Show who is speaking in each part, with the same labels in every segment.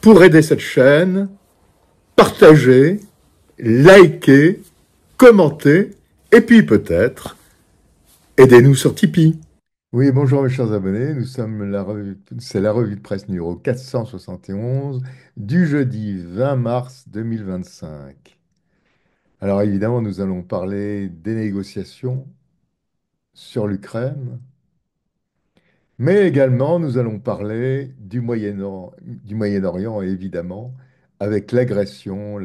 Speaker 1: Pour aider cette chaîne, partagez, likez, commentez, et puis peut-être, aidez-nous sur Tipeee. Oui, bonjour mes chers abonnés, c'est la revue de presse numéro 471 du jeudi 20 mars 2025. Alors évidemment, nous allons parler des négociations sur l'Ukraine, mais également nous allons parler du Moyen-Orient, évidemment, avec l'agression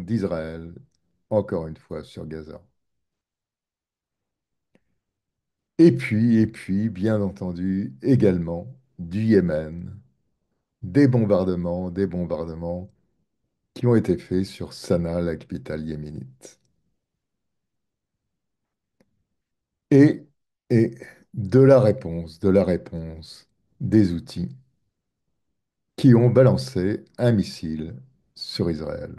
Speaker 1: d'Israël, encore une fois sur Gaza. Et puis, bien entendu, également du Yémen, des bombardements qui ont été faits sur Sanaa, la capitale yéménite. Et, et de la réponse des outils qui ont balancé un missile sur Israël.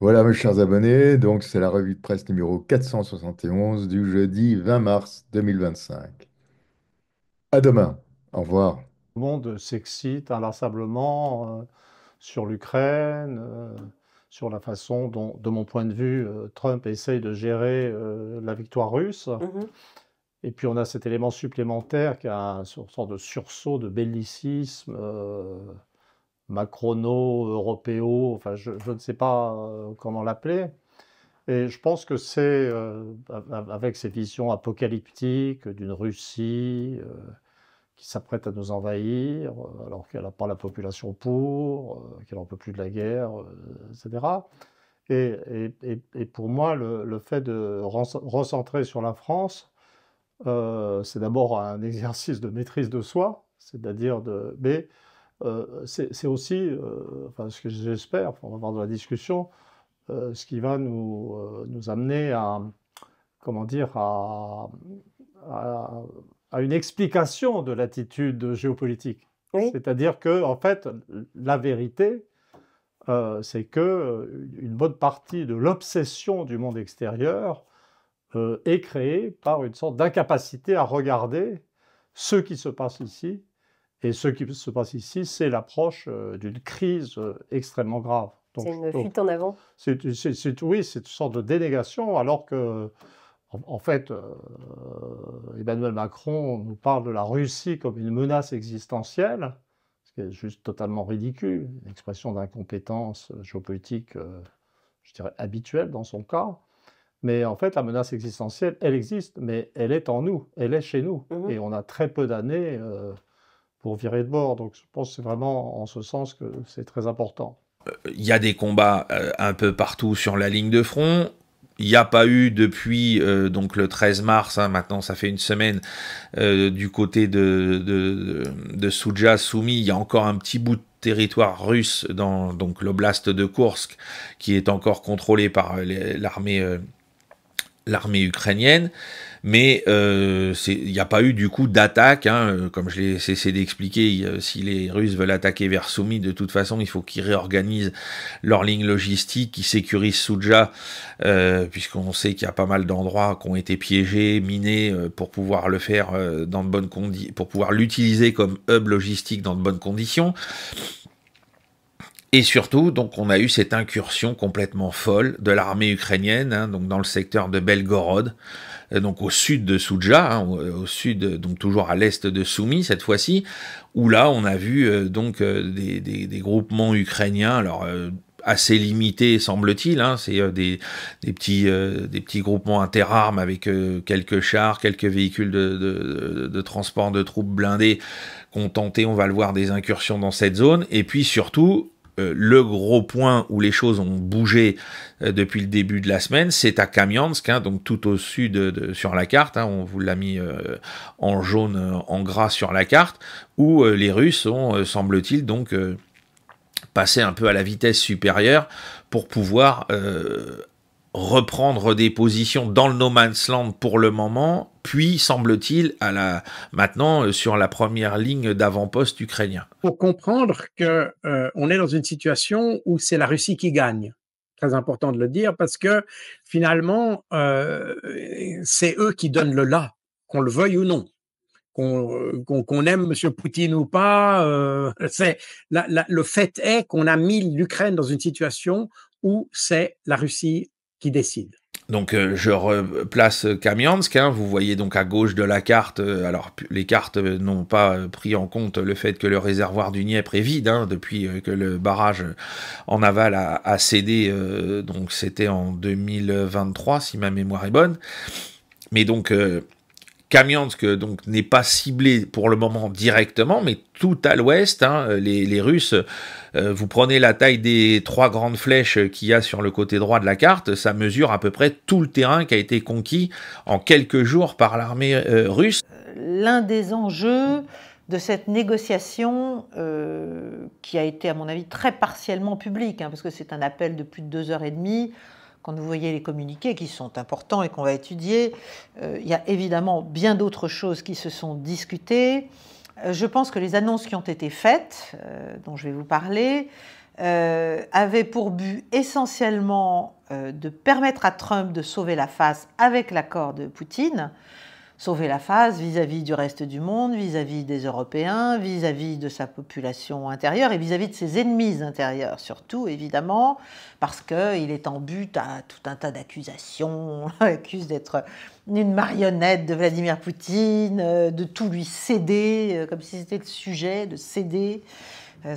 Speaker 1: Voilà, mes chers abonnés, donc c'est la revue de presse numéro 471 du jeudi 20 mars 2025. À demain. Au revoir.
Speaker 2: Le monde s'excite inlassablement sur l'Ukraine, sur la façon dont, de mon point de vue, Trump essaye de gérer la victoire russe. Et puis on a cet élément supplémentaire qui a une sorte de sursaut de bellicisme macrono-européo, enfin je ne sais pas comment l'appeler. Et je pense que c'est avec ces visions apocalyptiques d'une Russie qui s'apprête à nous envahir, alors qu'elle n'a pas la population pour, qu'elle n'en peut plus de la guerre, etc. Et pour moi, le fait de recentrer sur la France, c'est d'abord un exercice de maîtrise de soi, c'est-à-dire mais c'est aussi, enfin, ce que j'espère, on va voir dans la discussion, ce qui va nous amener à, comment dire, à, à une explication de l'attitude géopolitique.
Speaker 3: Oui.
Speaker 2: C'est-à-dire que, en fait, la vérité, c'est que une bonne partie de l'obsession du monde extérieur est créée par une sorte d'incapacité à regarder ce qui se passe ici. Et ce qui se passe ici, c'est l'approche d'une crise extrêmement grave.
Speaker 3: C'est une fuite en avant.
Speaker 2: Oui, c'est une sorte de dénégation, alors que, en fait, Emmanuel Macron nous parle de la Russie comme une menace existentielle, ce qui est juste totalement ridicule, une expression d'incompétence géopolitique, je dirais, habituelle dans son cas. Mais en fait, la menace existentielle, elle existe, mais elle est en nous, elle est chez nous. Et on a très peu d'années pour virer de bord. Donc je pense que c'est vraiment en ce sens que c'est très important.
Speaker 4: Il y a des combats un peu partout sur la ligne de front. Il n'y a pas eu depuis donc le 13 mars, hein, maintenant ça fait une semaine, du côté de Souja, Soumy, il y a encore un petit bout de territoire russe dans donc l'oblast de Koursk qui est encore contrôlé par l'armée ukrainienne, mais il n'y a pas eu du coup d'attaque, hein, comme je l'ai cessé d'expliquer. Si les Russes veulent attaquer vers Soumy, de toute façon, il faut qu'ils réorganisent leur ligne logistique, qu'ils sécurisent Souja, puisqu'on sait qu'il y a pas mal d'endroits qui ont été piégés, minés, pour pouvoir le faire dans de bonnes conditions, pour pouvoir l'utiliser comme hub logistique dans de bonnes conditions. Et surtout, donc, on a eu cette incursion complètement folle de l'armée ukrainienne, hein, donc dans le secteur de Belgorod, donc au sud de Souja, hein, au sud, donc toujours à l'est de Soumy cette fois-ci, où là, on a vu des groupements ukrainiens, alors assez limités semble-t-il, hein, c'est des petits groupements interarmes avec quelques chars, quelques véhicules de transport de troupes blindées qui ont tenté, on va le voir, des incursions dans cette zone, et puis surtout le gros point où les choses ont bougé depuis le début de la semaine, c'est à Kamiansk, hein, donc tout au sud sur la carte, hein, on vous l'a mis en jaune, en gras sur la carte, où les Russes ont, semble-t-il, donc passé un peu à la vitesse supérieure pour pouvoir reprendre des positions dans le no man's land pour le moment, puis semble-t-il maintenant sur la première ligne d'avant-poste ukrainien.
Speaker 5: Pour comprendre que on est dans une situation où c'est la Russie qui gagne. Très important de le dire parce que finalement c'est eux qui donnent le là, qu'on le veuille ou non. qu'on aime M. Poutine ou pas. Le fait est qu'on a mis l'Ukraine dans une situation où c'est la Russie qui décide.
Speaker 4: Donc je replace Kamiansk, hein, vous voyez donc à gauche de la carte, alors les cartes n'ont pas pris en compte le fait que le réservoir du Dniepr est vide, hein, depuis que le barrage en aval a cédé, donc c'était en 2023 si ma mémoire est bonne, mais donc Kamiansk donc n'est pas ciblé pour le moment directement, mais tout à l'ouest, hein, les Russes, vous prenez la taille des 3 grandes flèches qu'il y a sur le côté droit de la carte, ça mesure à peu près tout le terrain qui a été conquis en quelques jours par l'armée russe.
Speaker 3: L'un des enjeux de cette négociation qui a été, à mon avis, très partiellement publique, hein, parce que c'est un appel de plus de 2h30, quand vous voyez les communiqués qui sont importants et qu'on va étudier, il y a évidemment bien d'autres choses qui se sont discutées. Je pense que les annonces qui ont été faites, dont je vais vous parler, avaient pour but essentiellement de permettre à Trump de sauver la face avec l'accord de Poutine, sauver la face vis-à-vis du reste du monde, vis-à-vis des Européens, vis-à-vis de sa population intérieure et vis-à-vis de ses ennemis intérieurs, surtout, évidemment, parce qu'il est en but à tout un tas d'accusations. On l'accuse d'être une marionnette de Vladimir Poutine, de tout lui céder, comme si c'était le sujet, de céder.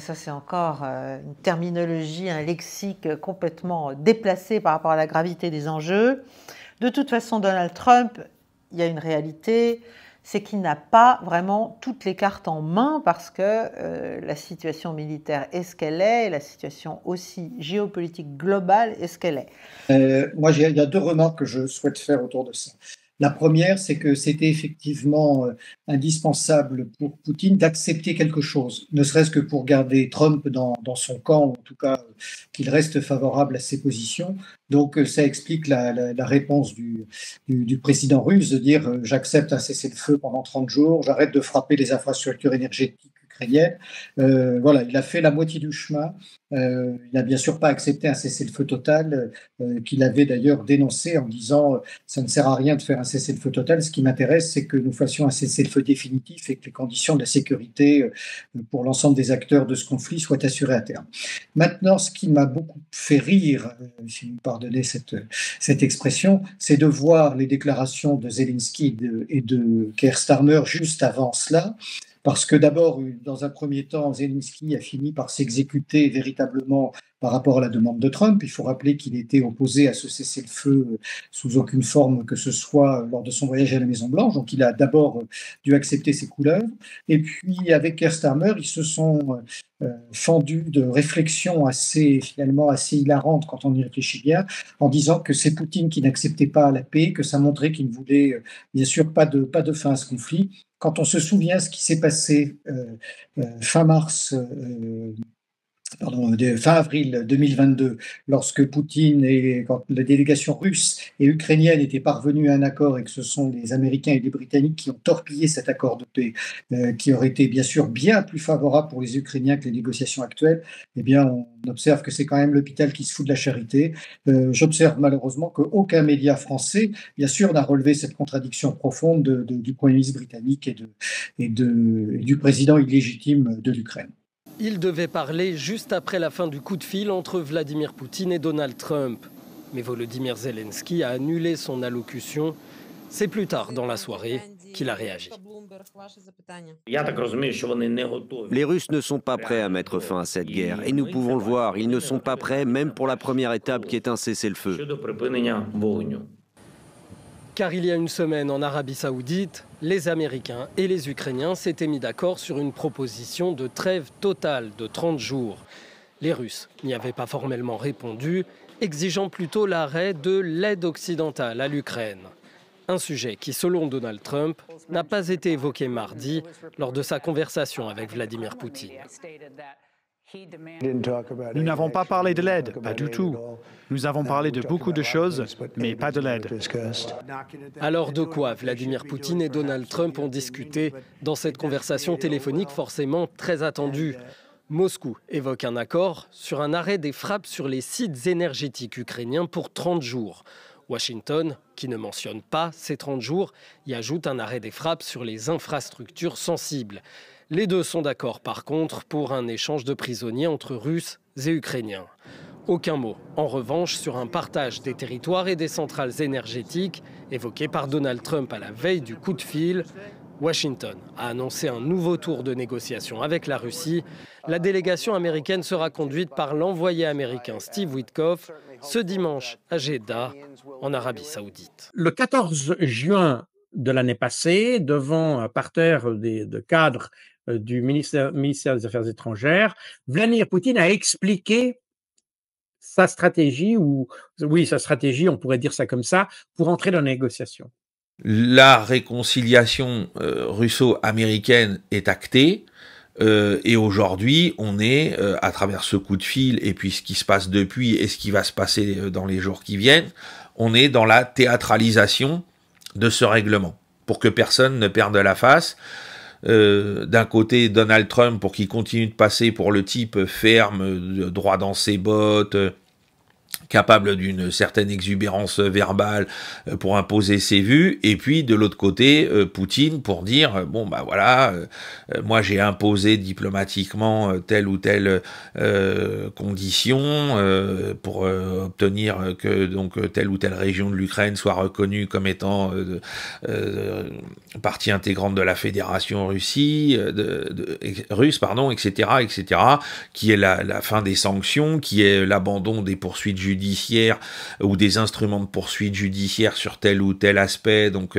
Speaker 3: Ça, c'est encore une terminologie, un lexique complètement déplacé par rapport à la gravité des enjeux. De toute façon, Donald Trump, il y a une réalité, c'est qu'il n'a pas vraiment toutes les cartes en main parce que la situation militaire est ce qu'elle est, et la situation aussi géopolitique globale est ce qu'elle est.
Speaker 6: Moi, il y a 2 remarques que je souhaite faire autour de ça. La première, c'est que c'était effectivement indispensable pour Poutine d'accepter quelque chose, ne serait-ce que pour garder Trump dans son camp, ou en tout cas qu'il reste favorable à ses positions. Donc ça explique la réponse du président russe de dire j'accepte un cessez-le-feu pendant 30 jours, j'arrête de frapper les infrastructures énergétiques ukrainiennes. Voilà, il a fait la moitié du chemin. Il n'a bien sûr pas accepté un cessez-le-feu total qu'il avait d'ailleurs dénoncé en disant ça ne sert à rien de faire un cessez-le-feu total, ce qui m'intéresse c'est que nous fassions un cessez-le-feu définitif et que les conditions de la sécurité pour l'ensemble des acteurs de ce conflit soient assurées à terme. Maintenant, ce qui m'a beaucoup fait rire, si vous me pardonnez cette expression, c'est de voir les déclarations de Zelensky et de Keir Starmer juste avant cela. Parce que d'abord, dans un premier temps, Zelensky a fini par s'exécuter véritablement par rapport à la demande de Trump. Il faut rappeler qu'il était opposé à ce cessez-le-feu sous aucune forme que ce soit lors de son voyage à la Maison-Blanche. Donc il a d'abord dû accepter ses couleuvres. Et puis avec Keir Starmer, ils se sont fendus de réflexions finalement assez hilarantes quand on y réfléchit bien, en disant que c'est Poutine qui n'acceptait pas la paix, que ça montrait qu'il ne voulait bien sûr pas de fin à ce conflit. Quand on se souvient ce qui s'est passé fin avril 2022, lorsque Poutine quand la délégation russe et ukrainienne étaient parvenus à un accord et que ce sont les Américains et les Britanniques qui ont torpillé cet accord de paix, qui aurait été bien sûr bien plus favorable pour les Ukrainiens que les négociations actuelles, eh bien on observe que c'est quand même l'hôpital qui se fout de la charité. J'observe malheureusement qu'aucun média français, bien sûr, n'a relevé cette contradiction profonde du Premier ministre britannique et du président illégitime de l'Ukraine.
Speaker 7: Il devait parler juste après la fin du coup de fil entre Vladimir Poutine et Donald Trump. Mais Volodymyr Zelensky a annulé son allocution. C'est plus tard dans la soirée qu'il a réagi.
Speaker 8: Les Russes ne sont pas prêts à mettre fin à cette guerre. Et nous pouvons le voir, ils ne sont pas prêts même pour la première étape qui est un cessez-le-feu.
Speaker 7: Car il y a une semaine en Arabie Saoudite, les Américains et les Ukrainiens s'étaient mis d'accord sur une proposition de trêve totale de 30 jours. Les Russes n'y avaient pas formellement répondu, exigeant plutôt l'arrêt de l'aide occidentale à l'Ukraine. Un sujet qui, selon Donald Trump, n'a pas été évoqué mardi lors de sa conversation avec Vladimir Poutine.
Speaker 9: Nous n'avons pas parlé de l'aide, pas du tout. Nous avons parlé de beaucoup de choses, mais pas de l'aide.
Speaker 7: Alors de quoi Vladimir Poutine et Donald Trump ont discuté dans cette conversation téléphonique forcément très attendue? Moscou évoque un accord sur un arrêt des frappes sur les sites énergétiques ukrainiens pour 30 jours. Washington, qui ne mentionne pas ces 30 jours, y ajoute un arrêt des frappes sur les infrastructures sensibles. Les deux sont d'accord par contre pour un échange de prisonniers entre Russes et Ukrainiens. Aucun mot, en revanche, sur un partage des territoires et des centrales énergétiques évoqué par Donald Trump à la veille du coup de fil. Washington a annoncé un nouveau tour de négociation avec la Russie. La délégation américaine sera conduite par l'envoyé américain Steve Witkoff ce dimanche à Jeddah, en Arabie Saoudite.
Speaker 5: Le 14 juin de l'année passée, devant un parterre de cadres du ministère des Affaires étrangères, Vladimir Poutine a expliqué sa stratégie, sa stratégie, on pourrait dire ça comme ça, pour entrer dans la négociation.
Speaker 4: La réconciliation russo-américaine est actée. Et aujourd'hui, on est, à travers ce coup de fil, et puis ce qui se passe depuis, et ce qui va se passer dans les jours qui viennent, on est dans la théâtralisation de ce règlement, pour que personne ne perde la face. D'un côté, Donald Trump, pour qu'il continue de passer pour le type ferme, droit dans ses bottes, capable d'une certaine exubérance verbale pour imposer ses vues, et puis de l'autre côté Poutine pour dire bon bah voilà, moi j'ai imposé diplomatiquement telle ou telle condition pour obtenir que donc telle ou telle région de l'Ukraine soit reconnue comme étant partie intégrante de la fédération russe, pardon, etc., qui est la fin des sanctions, qui est l'abandon des poursuites judiciaires ou des instruments de poursuite judiciaire sur tel ou tel aspect. Donc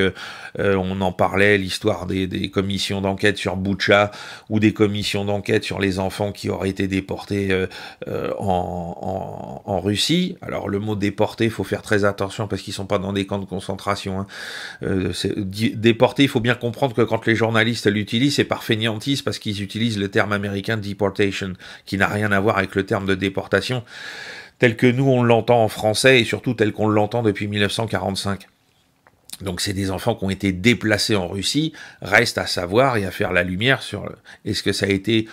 Speaker 4: on en parlait, l'histoire des commissions d'enquête sur Boutcha ou des commissions d'enquête sur les enfants qui auraient été déportés en Russie. Alors le mot déporté, il faut faire très attention parce qu'ils sont pas dans des camps de concentration, hein. Déporté, il faut bien comprendre que quand les journalistes l'utilisent, c'est par fainéantise parce qu'ils utilisent le terme américain deportation, qui n'a rien à voir avec le terme de déportation tel que nous on l'entend en français et surtout tel qu'on l'entend depuis 1945. Donc c'est des enfants qui ont été déplacés en Russie. Reste à savoir et à faire la lumière sur est-ce que ça a été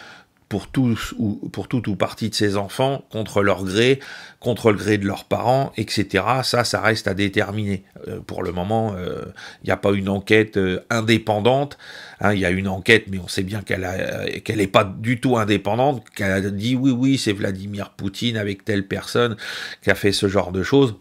Speaker 4: pour tous ou pour toute ou partie de ces enfants contre leur gré, contre le gré de leurs parents, etc. Ça reste à déterminer. Pour le moment, il n'y a pas une enquête indépendante. Hein, il y a une enquête, mais on sait bien qu'elle est pas du tout indépendante, qu'elle a dit oui, c'est Vladimir Poutine avec telle personne qui a fait ce genre de choses,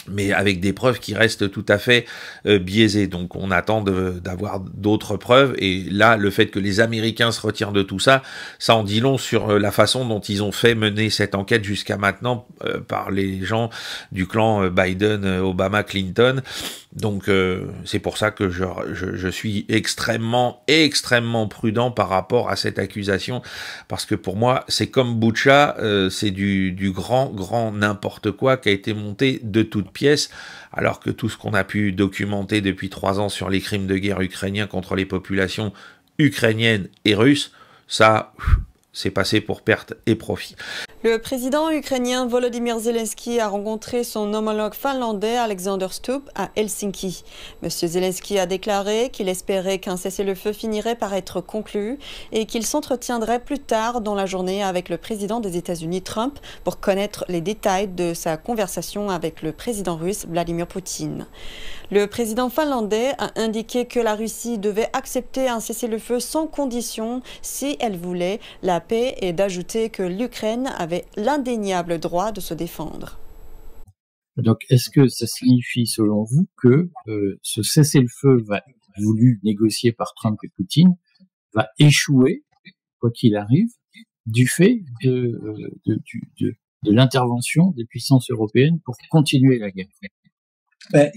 Speaker 4: mais avec des preuves qui restent tout à fait biaisées. Donc on attend d'avoir d'autres preuves, et là, le fait que les Américains se retirent de tout ça, ça en dit long sur la façon dont ils ont fait mener cette enquête jusqu'à maintenant par les gens du clan Biden, Obama, Clinton. Donc c'est pour ça que je suis extrêmement prudent par rapport à cette accusation, parce que pour moi, c'est comme Boutcha, c'est du grand n'importe quoi qui a été monté de toutes pièces, alors que tout ce qu'on a pu documenter depuis 3 ans sur les crimes de guerre ukrainiens contre les populations ukrainiennes et russes, ça, c'est passé pour perte et profit.
Speaker 10: Le président ukrainien Volodymyr Zelensky a rencontré son homologue finlandais Alexander Stubb à Helsinki. Monsieur Zelensky a déclaré qu'il espérait qu'un cessez-le-feu finirait par être conclu et qu'il s'entretiendrait plus tard dans la journée avec le président des États-Unis Trump pour connaître les détails de sa conversation avec le président russe Vladimir Poutine. Le président finlandais a indiqué que la Russie devait accepter un cessez-le-feu sans condition si elle voulait la paix, et d'ajouter que l'Ukraine avait l'indéniable droit de se défendre.
Speaker 11: Donc, est-ce que ça signifie, selon vous, que ce cessez-le-feu voulu négocier par Trump et Poutine va échouer, quoi qu'il arrive, du fait de l'intervention des puissances européennes pour continuer la guerre?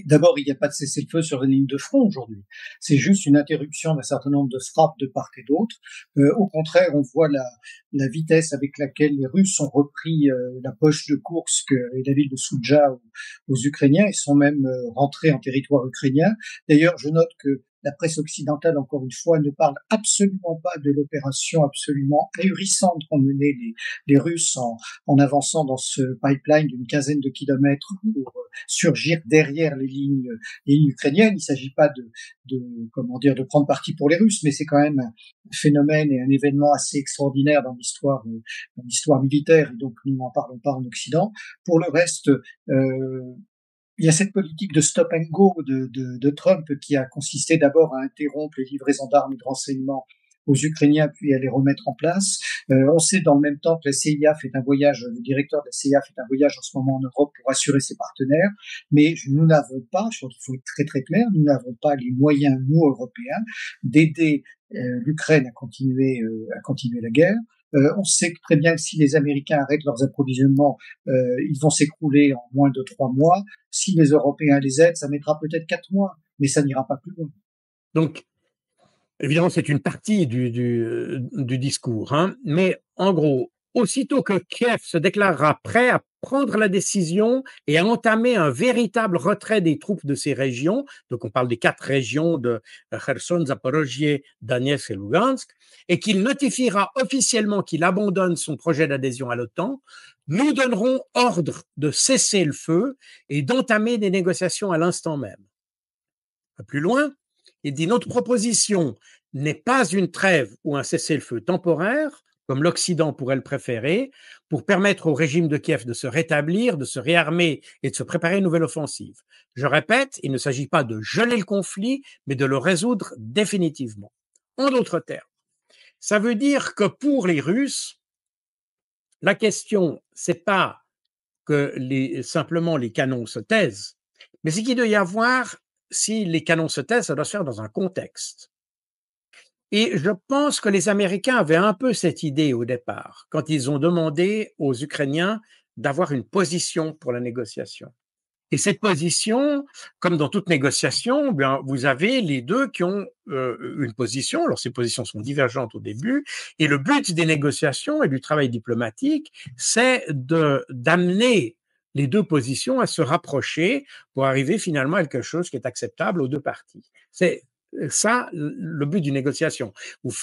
Speaker 6: D'abord, il n'y a pas de cessez-le-feu sur les lignes de front aujourd'hui. C'est juste une interruption d'un certain nombre de frappes de part et d'autre. Au contraire, on voit la vitesse avec laquelle les Russes ont repris la poche de Koursk et la ville de Soudja aux Ukrainiens. Ils sont même rentrés en territoire ukrainien. D'ailleurs, je note que la presse occidentale, encore une fois, ne parle absolument pas de l'opération absolument ahurissante qu'ont menée les Russes en avançant dans ce pipeline d'une quinzaine de kilomètres pour surgir derrière les lignes ukrainiennes. Il ne s'agit pas de prendre parti pour les Russes, mais c'est quand même un phénomène et un événement assez extraordinaire dans l'histoire militaire, et donc nous n'en parlons pas en Occident. Pour le reste, il y a cette politique de stop and go de Trump qui a consisté d'abord à interrompre les livraisons d'armes et de renseignements aux Ukrainiens, puis à les remettre en place. On sait dans le même temps que la CIA fait un voyage, le directeur de la CIA fait un voyage en ce moment en Europe pour assurer ses partenaires, mais nous n'avons pas, je crois qu'il faut être très très clair, nous n'avons pas les moyens, nous Européens, d'aider l'Ukraine à continuer la guerre. On sait très bien que si les Américains arrêtent leurs approvisionnements, ils vont s'écrouler en moins de 3 mois. Si les Européens les aident, ça mettra peut-être 4 mois, mais ça n'ira pas plus loin.
Speaker 5: Donc, évidemment, c'est une partie du discours, hein, mais en gros, aussitôt que Kiev se déclarera prêt à prendre la décision et à entamer un véritable retrait des troupes de ces régions, donc on parle des 4 régions de Kherson, Zaporozhye, Donetsk et Lugansk, et qu'il notifiera officiellement qu'il abandonne son projet d'adhésion à l'OTAN, nous donnerons ordre de cesser le feu et d'entamer des négociations à l'instant même. Un peu plus loin, il dit notre proposition n'est pas une trêve ou un cessez-le-feu temporaire, comme l'Occident pourrait le préférer, pour permettre au régime de Kiev de se rétablir, de se réarmer et de se préparer à une nouvelle offensive. Je répète, il ne s'agit pas de geler le conflit, mais de le résoudre définitivement. En d'autres termes, ça veut dire que pour les Russes, la question, c'est pas que simplement les canons se taisent, mais c'est qu'il doit y avoir, si les canons se taisent, ça doit se faire dans un contexte. Et je pense que les Américains avaient un peu cette idée au départ, quand ils ont demandé aux Ukrainiens d'avoir une position pour la négociation. Et cette position, comme dans toute négociation, bien, vous avez les deux qui ont une position. Alors, ces positions sont divergentes au début. Et le but des négociations et du travail diplomatique, c'est d'amener les deux positions à se rapprocher pour arriver finalement à quelque chose qui est acceptable aux deux parties. C'est ça, le but d'une négociation.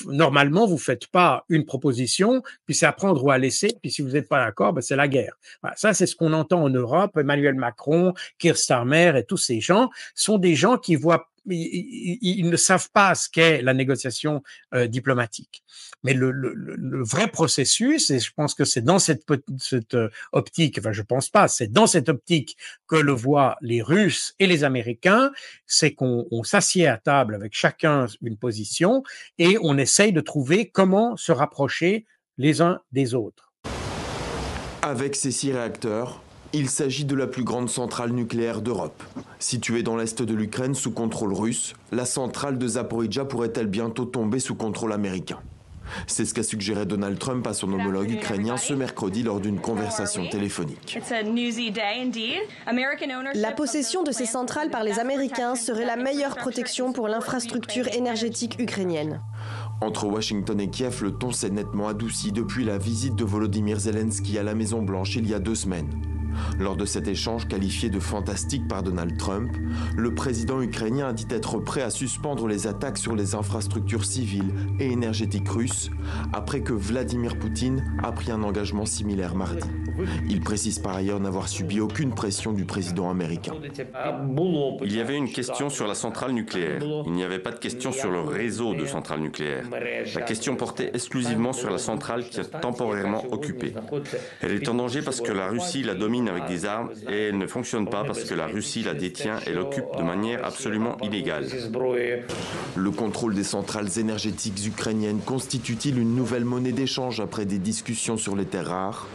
Speaker 5: Normalement, vous faites pas une proposition, puis c'est à prendre ou à laisser, puis si vous n'êtes pas d'accord, ben c'est la guerre. Voilà, ça, c'est ce qu'on entend en Europe. Emmanuel Macron, Keir Starmer et tous ces gens sont des gens qui voient, ils ne savent pas ce qu'est la négociation diplomatique. Mais le vrai processus, et je pense que c'est dans cette optique, enfin je pense pas, c'est dans cette optique que le voient les Russes et les Américains, c'est qu'on s'assied à table avec chacun une position et on essaye de trouver comment se rapprocher les uns des autres.
Speaker 12: Avec ces 6 réacteurs, il s'agit de la plus grande centrale nucléaire d'Europe. Située dans l'est de l'Ukraine sous contrôle russe, la centrale de Zaporizhzhia pourrait-elle bientôt tomber sous contrôle américain? C'est ce qu'a suggéré Donald Trump à son homologue ukrainien ce mercredi lors d'une conversation téléphonique.
Speaker 13: La possession de ces centrales par les Américains serait la meilleure protection pour l'infrastructure énergétique ukrainienne.
Speaker 12: Entre Washington et Kiev, le ton s'est nettement adouci depuis la visite de Volodymyr Zelensky à la Maison-Blanche il y a 2 semaines. Lors de cet échange qualifié de fantastique par Donald Trump, le président ukrainien a dit être prêt à suspendre les attaques sur les infrastructures civiles et énergétiques russes après que Vladimir Poutine a pris un engagement similaire mardi. Il précise par ailleurs n'avoir subi aucune pression du président américain.
Speaker 14: Il y avait une question sur la centrale nucléaire. Il n'y avait pas de question sur le réseau de centrales nucléaires. La question portait exclusivement sur la centrale qui est temporairement occupée. Elle est en danger parce que la Russie la domine avec des armes et elle ne fonctionne pas parce que la Russie la détient et l'occupe de manière absolument illégale.
Speaker 12: Le contrôle des centrales énergétiques ukrainiennes constitue-t-il une nouvelle monnaie d'échange après des discussions sur les terres rares ?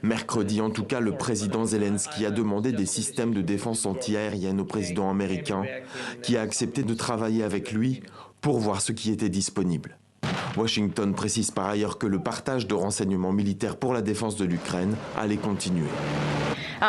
Speaker 12: Mercredi, en tout cas, le président Zelensky a demandé des systèmes de défense antiaérienne au président américain, qui a accepté de travailler avec lui pour voir ce qui était disponible. Washington précise par ailleurs que le partage de renseignements militaires pour la défense de l'Ukraine allait continuer.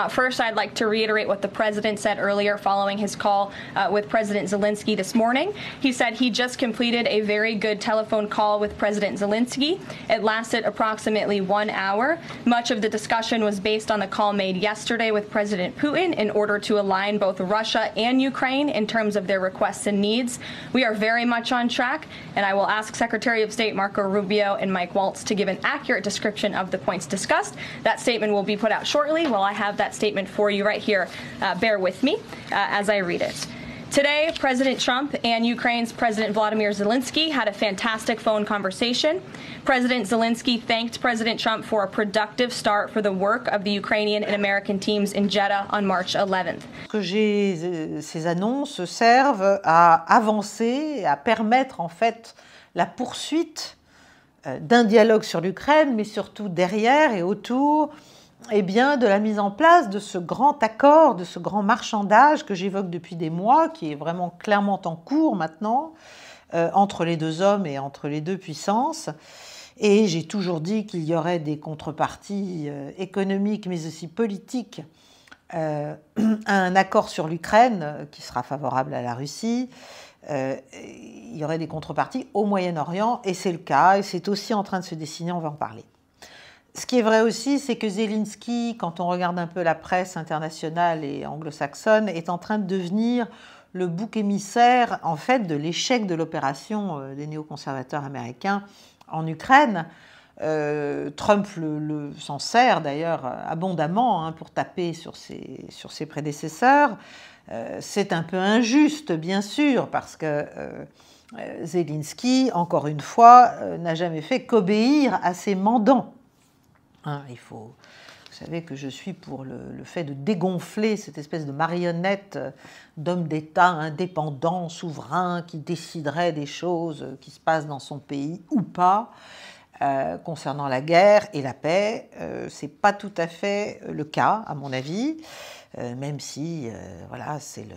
Speaker 15: First, I'd like to reiterate what the president said earlier following his call with President Zelensky this morning. He said he just completed a very good telephone call with President Zelensky. It lasted approximately 1 hour. Much of the discussion was based on the call made yesterday with President Putin in order to align both Russia and Ukraine in terms of their requests and needs. We are very much on track, and I will ask Secretary of State Marco Rubio and Mike Waltz to give an accurate description of the points discussed. That statement will be put out shortly. While I have that statement for you right here. Bear with me as I read it. Today, President Trump and Ukraine's President Vladimir Zelensky had a fantastic phone conversation. President Zelensky thanked President Trump for a productive start for the work of the Ukrainian and American teams in Jeddah on March 11th.
Speaker 3: Ces annonces servent à avancer, à permettre en fait la poursuite d'un dialogue sur l'Ukraine, mais surtout derrière et autour de la mise en place de ce grand accord, de ce grand marchandage que j'évoque depuis des mois, qui est vraiment clairement en cours maintenant, entre les deux hommes et entre les deux puissances. Et j'ai toujours dit qu'il y aurait des contreparties économiques, mais aussi politiques, à un accord sur l'Ukraine qui sera favorable à la Russie. Il y aurait des contreparties au Moyen-Orient, et c'est le cas, et c'est aussi en train de se dessiner, on va en parler. Ce qui est vrai aussi, c'est que Zelensky, quand on regarde un peu la presse internationale et anglo-saxonne, est en train de devenir le bouc émissaire, en fait, de l'échec de l'opération des néoconservateurs américains en Ukraine. Trump s'en sert d'ailleurs abondamment pour taper sur ses prédécesseurs. C'est un peu injuste, bien sûr, parce que Zelensky, encore une fois, n'a jamais fait qu'obéir à ses mandants. Vous savez que je suis pour le fait de dégonfler cette espèce de marionnette d'homme d'État indépendant, souverain, qui déciderait des choses qui se passent dans son pays ou pas. Concernant la guerre et la paix, ce n'est pas tout à fait le cas, à mon avis, même si voilà, c'est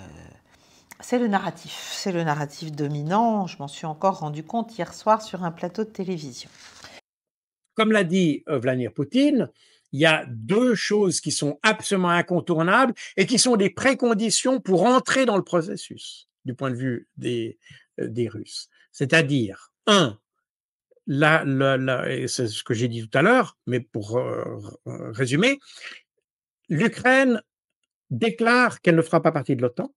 Speaker 3: le narratif dominant. Je m'en suis encore rendu compte hier soir sur un plateau de télévision.
Speaker 5: Comme l'a dit Vladimir Poutine, il y a deux choses qui sont absolument incontournables et qui sont des préconditions pour entrer dans le processus du point de vue des Russes. C'est-à-dire, c'est ce que j'ai dit tout à l'heure, mais pour résumer, l'Ukraine déclare qu'elle ne fera pas partie de l'OTAN,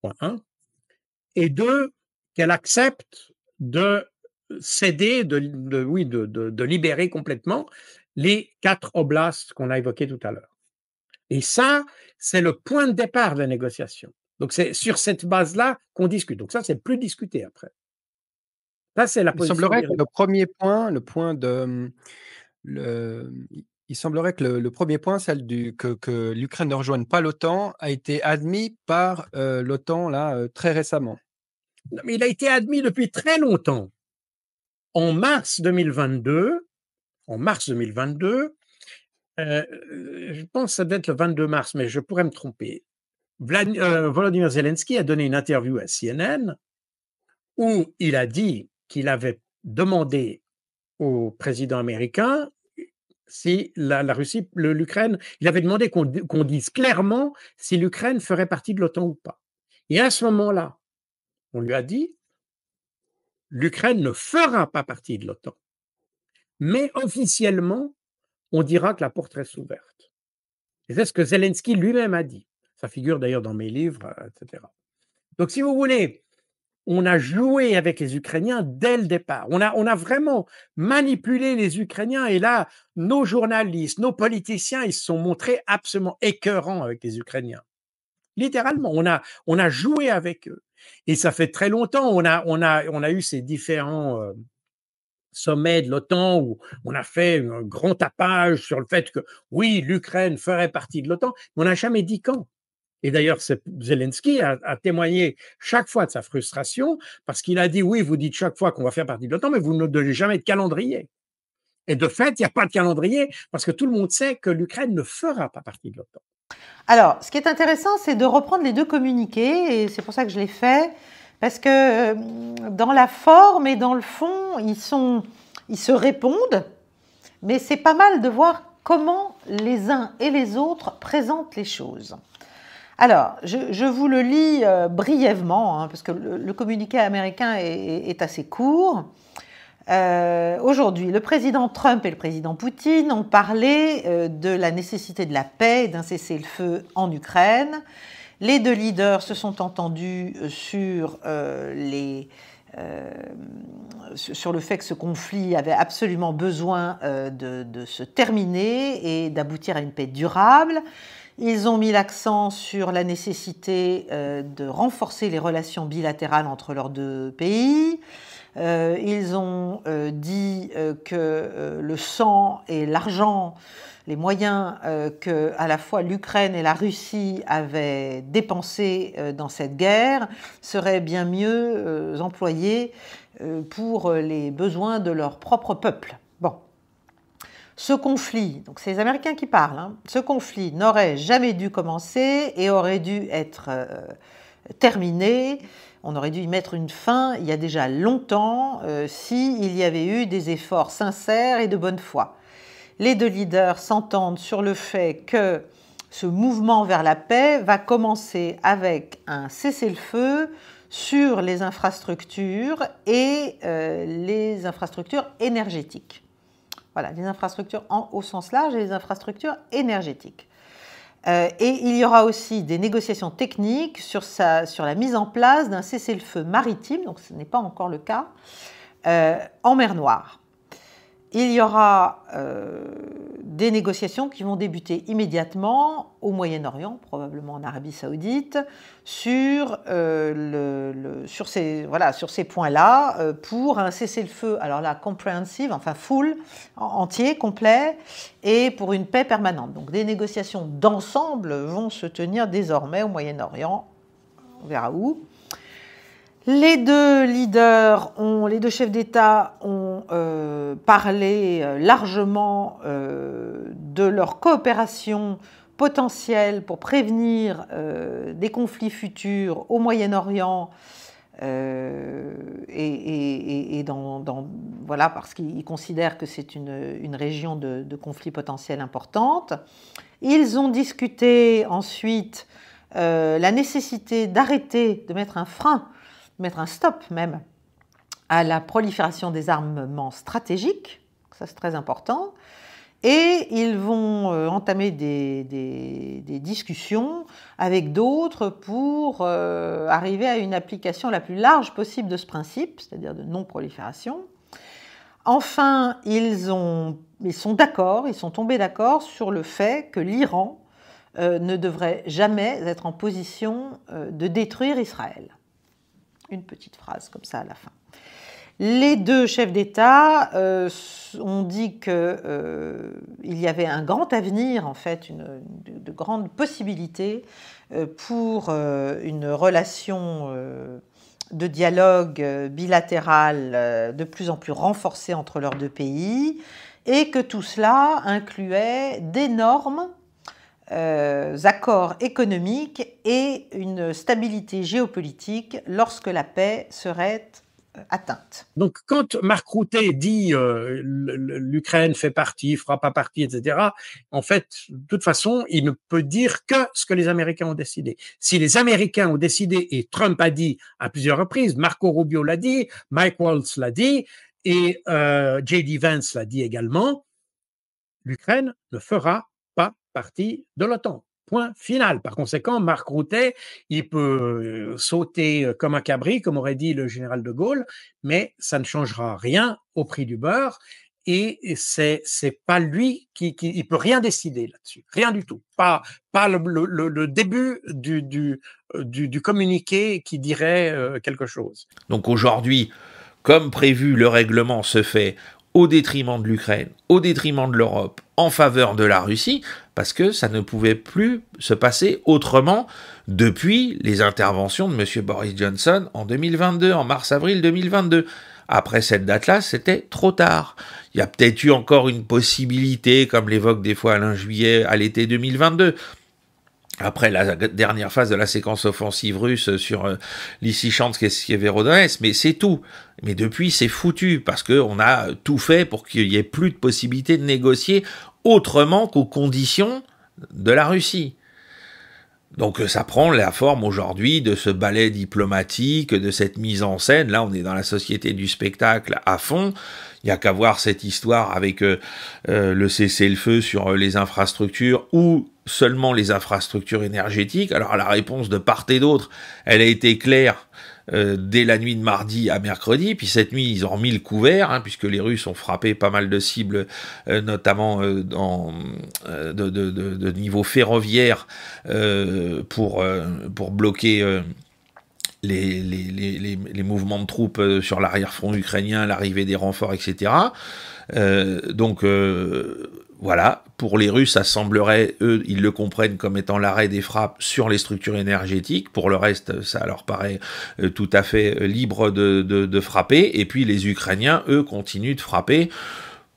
Speaker 5: point 1, et 2, qu'elle accepte de céder, de libérer complètement les 4 oblasts qu'on a évoqués tout à l'heure. Et ça, c'est le point de départ de la négociation. Donc c'est sur cette base-là qu'on discute. Donc ça, c'est plus discuté après. Ça, c'est la position.
Speaker 16: Il semblerait que le premier point, celle que l'Ukraine ne rejoigne pas l'OTAN, a été admis par l'OTAN là très récemment.
Speaker 5: Non, mais il a été admis depuis très longtemps. En mars 2022, je pense que ça doit être le 22 mars, mais je pourrais me tromper. Volodymyr Zelensky a donné une interview à CNN où il a dit qu'il avait demandé au président américain si la Russie, l'Ukraine, il avait demandé qu'on dise clairement si l'Ukraine ferait partie de l'OTAN ou pas. Et à ce moment-là, on lui a dit l'Ukraine ne fera pas partie de l'OTAN. Mais officiellement, on dira que la porte reste ouverte. Et c'est ce que Zelensky lui-même a dit. Ça figure d'ailleurs dans mes livres, etc. Donc, si vous voulez, on a joué avec les Ukrainiens dès le départ. On a vraiment manipulé les Ukrainiens. Et là, nos journalistes, nos politiciens, ils se sont montrés absolument écœurants avec les Ukrainiens. Littéralement, on a joué avec eux. Et ça fait très longtemps, on a eu ces différents sommets de l'OTAN où on a fait un grand tapage sur le fait que oui, l'Ukraine ferait partie de l'OTAN, mais on n'a jamais dit quand. Et d'ailleurs, Zelensky a témoigné chaque fois de sa frustration parce qu'il a dit oui, vous dites chaque fois qu'on va faire partie de l'OTAN, mais vous ne donnez jamais de calendrier. Et de fait, il n'y a pas de calendrier parce que tout le monde sait que l'Ukraine ne fera pas partie de l'OTAN.
Speaker 3: Alors, ce qui est intéressant, c'est de reprendre les deux communiqués, et c'est pour ça que je l'ai fait, parce que dans la forme et dans le fond, ils se répondent, mais c'est pas mal de voir comment les uns et les autres présentent les choses. Alors, je vous le lis brièvement, parce que le communiqué américain est assez court. Aujourd'hui, le président Trump et le président Poutine ont parlé de la nécessité de la paix et d'un cessez-le-feu en Ukraine. Les deux leaders se sont entendus sur le fait que ce conflit avait absolument besoin de se terminer et d'aboutir à une paix durable. Ils ont mis l'accent sur la nécessité de renforcer les relations bilatérales entre leurs deux pays. Ils ont dit que le sang et l'argent, les moyens que à la fois l'Ukraine et la Russie avaient dépensés dans cette guerre seraient bien mieux employés pour les besoins de leur propre peuple. Bon. Ce conflit, donc c'est les Américains qui parlent, hein, ce conflit n'aurait jamais dû commencer et aurait dû être terminé. On aurait dû y mettre une fin il y a déjà longtemps s'il y avait eu des efforts sincères et de bonne foi. Les deux leaders s'entendent sur le fait que ce mouvement vers la paix va commencer avec un cessez-le-feu sur les infrastructures et les infrastructures énergétiques. Voilà, les infrastructures au sens large et les infrastructures énergétiques. Et il y aura aussi des négociations techniques sur la mise en place d'un cessez-le-feu maritime, donc ce n'est pas encore le cas, en mer Noire. Il y aura des négociations qui vont débuter immédiatement au Moyen-Orient, probablement en Arabie Saoudite, sur ces points-là, pour un cessez-le-feu, alors là, comprehensive, enfin full, entier, complet, et pour une paix permanente. Donc des négociations d'ensemble vont se tenir désormais au Moyen-Orient, on verra où. Les deux leaders, les deux chefs d'État ont parlé largement de leur coopération potentielle pour prévenir des conflits futurs au Moyen-Orient voilà, parce qu'ils considèrent que c'est une région de conflits potentiels importante. Ils ont discuté ensuite la nécessité d'arrêter, de mettre un frein, mettre un stop même à la prolifération des armements stratégiques, ça c'est très important, et ils vont entamer des discussions avec d'autres pour arriver à une application la plus large possible de ce principe, c'est-à-dire de non-prolifération. Enfin, ils sont d'accord, ils sont tombés d'accord sur le fait que l'Iran ne devrait jamais être en position de détruire Israël. Une petite phrase comme ça à la fin. Les deux chefs d'État ont dit qu'il y avait un grand avenir, en fait, de grandes possibilités pour une relation de dialogue bilatéral de plus en plus renforcée entre leurs deux pays, et que tout cela incluait d'énormes accords économiques et une stabilité géopolitique lorsque la paix serait atteinte.
Speaker 5: Donc, quand Mark Rutte dit l'Ukraine fait partie, fera pas partie, etc., en fait, de toute façon, il ne peut dire que ce que les Américains ont décidé. Si les Américains ont décidé, et Trump a dit à plusieurs reprises, Marco Rubio l'a dit, Mike Waltz l'a dit, et J.D. Vance l'a dit également, l'Ukraine ne fera pas partie de l'OTAN. Point final. Par conséquent, Mark Rutte, il peut sauter comme un cabri, comme aurait dit le général de Gaulle, mais ça ne changera rien au prix du beurre. Et c'est pas lui il peut rien décider là-dessus, rien du tout. Pas le début du communiqué qui dirait quelque chose.
Speaker 4: Donc aujourd'hui, comme prévu, le règlement se fait au détriment de l'Ukraine, au détriment de l'Europe, en faveur de la Russie, parce que ça ne pouvait plus se passer autrement depuis les interventions de M. Boris Johnson en 2022, en mars-avril 2022. Après cette date-là, c'était trop tard. Il y a peut-être eu encore une possibilité, comme l'évoque des fois Alain Juillet, à l'été 2022. Après la dernière phase de la séquence offensive russe sur Lysychansk et Severodonetsk, mais c'est tout. Mais depuis, c'est foutu, parce qu'on a tout fait pour qu'il n'y ait plus de possibilité de négocier autrement qu'aux conditions de la Russie. Donc ça prend la forme aujourd'hui de ce ballet diplomatique, de cette mise en scène. Là, on est dans la société du spectacle à fond. Il n'y a qu'à voir cette histoire avec le cessez-le-feu sur les infrastructures ou seulement les infrastructures énergétiques. Alors la réponse de part et d'autre, elle a été claire dès la nuit de mardi à mercredi. Puis cette nuit, ils ont remis le couvert, hein, puisque les Russes ont frappé pas mal de cibles, notamment de niveau ferroviaire, pour bloquer les mouvements de troupes sur l'arrière-front ukrainien, l'arrivée des renforts, etc. Voilà, pour les Russes, ça semblerait, eux, ils le comprennent comme étant l'arrêt des frappes sur les structures énergétiques. Pour le reste, ça leur paraît tout à fait libre de frapper. Et puis les Ukrainiens, eux, continuent de frapper.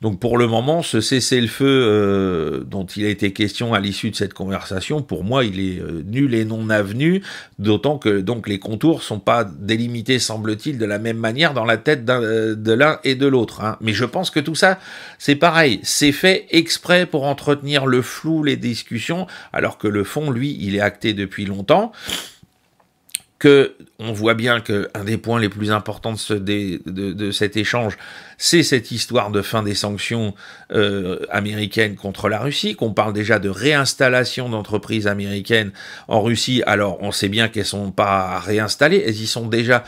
Speaker 4: Donc pour le moment, ce cessez-le-feu dont il a été question à l'issue de cette conversation, pour moi, il est nul et non avenu, d'autant que donc les contours sont pas délimités, semble-t-il, de la même manière dans la tête de l'un et de l'autre. Hein. Mais je pense que tout ça, c'est pareil, c'est fait exprès pour entretenir le flou, les discussions, alors que le fond, lui, il est acté depuis longtemps. Que on voit bien qu'un des points les plus importants de cet échange, c'est cette histoire de fin des sanctions américaines contre la Russie, qu'on parle déjà de réinstallation d'entreprises américaines en Russie. Alors, on sait bien qu'elles sont pas réinstallées, elles y sont déjà,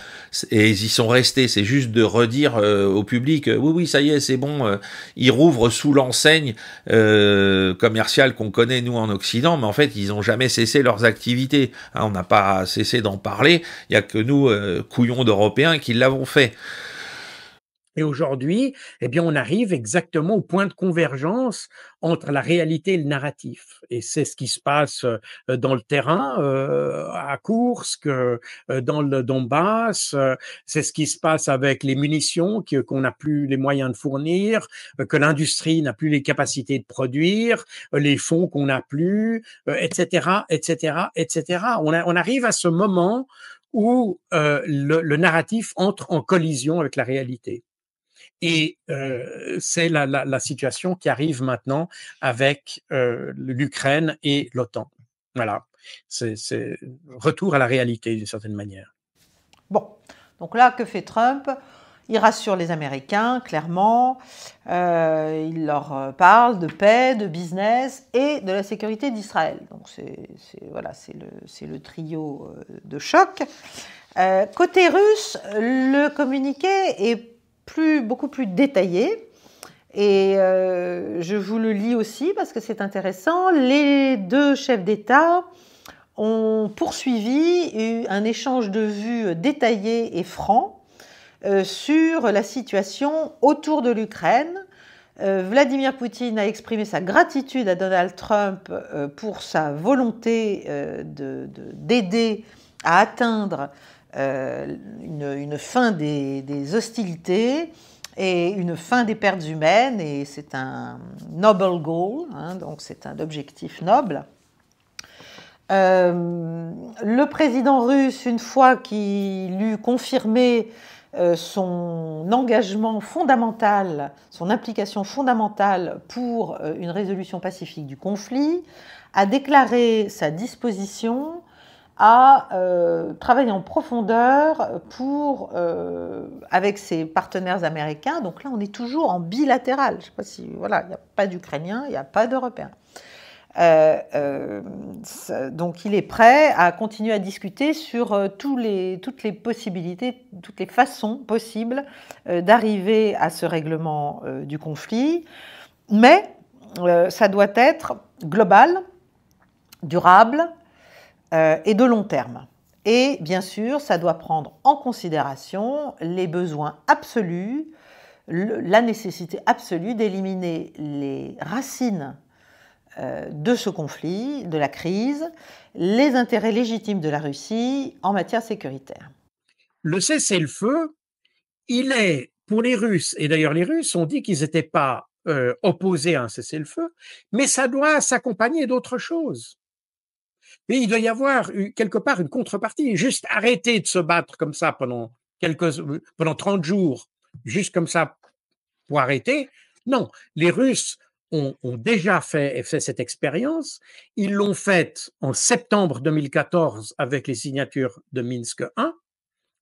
Speaker 4: et elles y sont restées. C'est juste de redire au public, oui, ça y est, c'est bon, ils rouvrent sous l'enseigne commerciale qu'on connaît, nous, en Occident, mais en fait, ils n'ont jamais cessé leurs activités. Hein, on n'a pas cessé d'en parler, il n'y a que nous, couillons d'Européens, qui l'avons fait.
Speaker 5: Et aujourd'hui, eh bien, on arrive exactement au point de convergence entre la réalité et le narratif. Et c'est ce qui se passe dans le terrain, à Koursk, dans le Donbass. C'est ce qui se passe avec les munitions qu'on n'a plus les moyens de fournir, que l'industrie n'a plus les capacités de produire, les fonds qu'on n'a plus, etc., etc., etc. On arrive à ce moment où le narratif entre en collision avec la réalité. Et c'est la situation qui arrive maintenant avec l'Ukraine et l'OTAN. Voilà, c'est retour à la réalité d'une certaine manière.
Speaker 3: Bon, donc là, que fait Trump ? Il rassure les Américains, clairement. Il leur parle de paix, de business et de la sécurité d'Israël. Donc c'est le trio de choc. Côté russe, le communiqué est beaucoup plus détaillé. Et je vous le lis aussi parce que c'est intéressant. Les deux chefs d'État ont poursuivi un échange de vues détaillé et franc sur la situation autour de l'Ukraine. Vladimir Poutine a exprimé sa gratitude à Donald Trump pour sa volonté d'aider à atteindre une fin des hostilités et une fin des pertes humaines, et c'est un noble goal, hein, donc c'est un objectif noble. Le président russe, une fois qu'il eut confirmé son engagement fondamental, son implication fondamentale pour une résolution pacifique du conflit, a déclaré sa disposition à travailler en profondeur avec ses partenaires américains. Donc là, on est toujours en bilatéral. Je ne sais pas si... Voilà, il n'y a pas d'Ukrainiens, il n'y a pas d'Européens. Donc il est prêt à continuer à discuter sur toutes les possibilités, toutes les façons possibles d'arriver à ce règlement du conflit. Mais ça doit être global, durable, et de long terme. Et bien sûr, ça doit prendre en considération les besoins absolus, la nécessité absolue d'éliminer les racines de ce conflit, de la crise, les intérêts légitimes de la Russie en matière sécuritaire.
Speaker 5: Le cessez-le-feu, il est pour les Russes, et d'ailleurs les Russes ont dit qu'ils n'étaient pas opposés à un cessez-le-feu, mais ça doit s'accompagner d'autres choses. Mais il doit y avoir quelque part une contrepartie. Juste arrêter de se battre comme ça pendant 30 jours, juste comme ça pour arrêter. Non, les Russes ont déjà fait cette expérience. Ils l'ont faite en septembre 2014 avec les signatures de Minsk 1,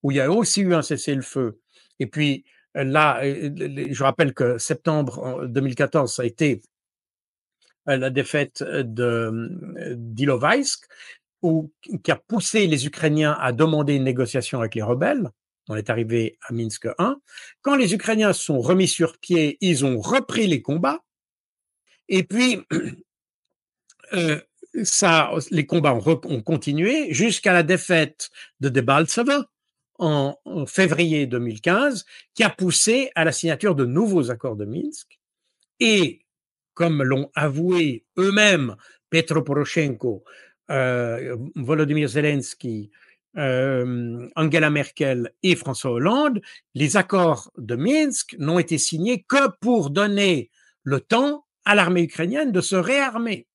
Speaker 5: où il y a aussi eu un cessez-le-feu. Et puis là, je rappelle que septembre 2014, ça a été la défaite d'Ilovaisk. qui a poussé les Ukrainiens à demander une négociation avec les rebelles. On est arrivé à Minsk 1. Quand les Ukrainiens se sont remis sur pied, ils ont repris les combats. Et puis, les combats ont continué jusqu'à la défaite de Debaltseve en février 2015, qui a poussé à la signature de nouveaux accords de Minsk. Et, comme l'ont avoué eux-mêmes Petro Poroshenko, Volodymyr Zelensky, Angela Merkel et François Hollande, les accords de Minsk n'ont été signés que pour donner le temps à l'armée ukrainienne de se réarmer.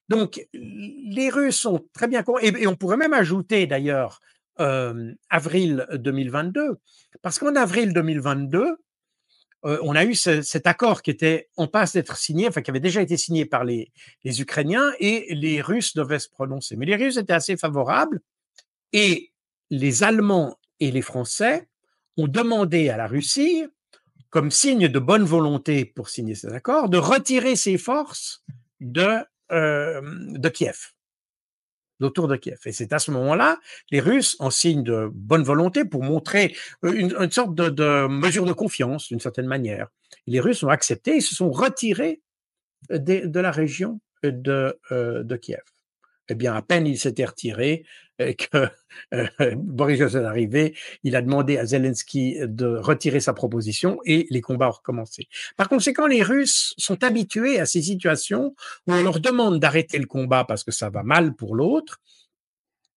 Speaker 5: Donc, les Russes sont très bien et on pourrait même ajouter d'ailleurs avril 2022, parce qu'en avril 2022, on a eu cet accord qui était en passe d'être signé, enfin qui avait déjà été signé par les Ukrainiens, et les Russes devaient se prononcer. Mais les Russes étaient assez favorables, et les Allemands et les Français ont demandé à la Russie, comme signe de bonne volonté pour signer ces accords, de retirer ses forces de Kiev, autour de Kiev. Et c'est à ce moment-là, les Russes, en signe de bonne volonté, pour montrer une sorte de mesure de confiance, d'une certaine manière, les Russes ont accepté et se sont retirés de la région de Kiev. Eh bien, à peine il s'était retiré que Boris Johnson est arrivé, il a demandé à Zelensky de retirer sa proposition et les combats ont recommencé. Par conséquent, les Russes sont habitués à ces situations où on leur demande d'arrêter le combat parce que ça va mal pour l'autre,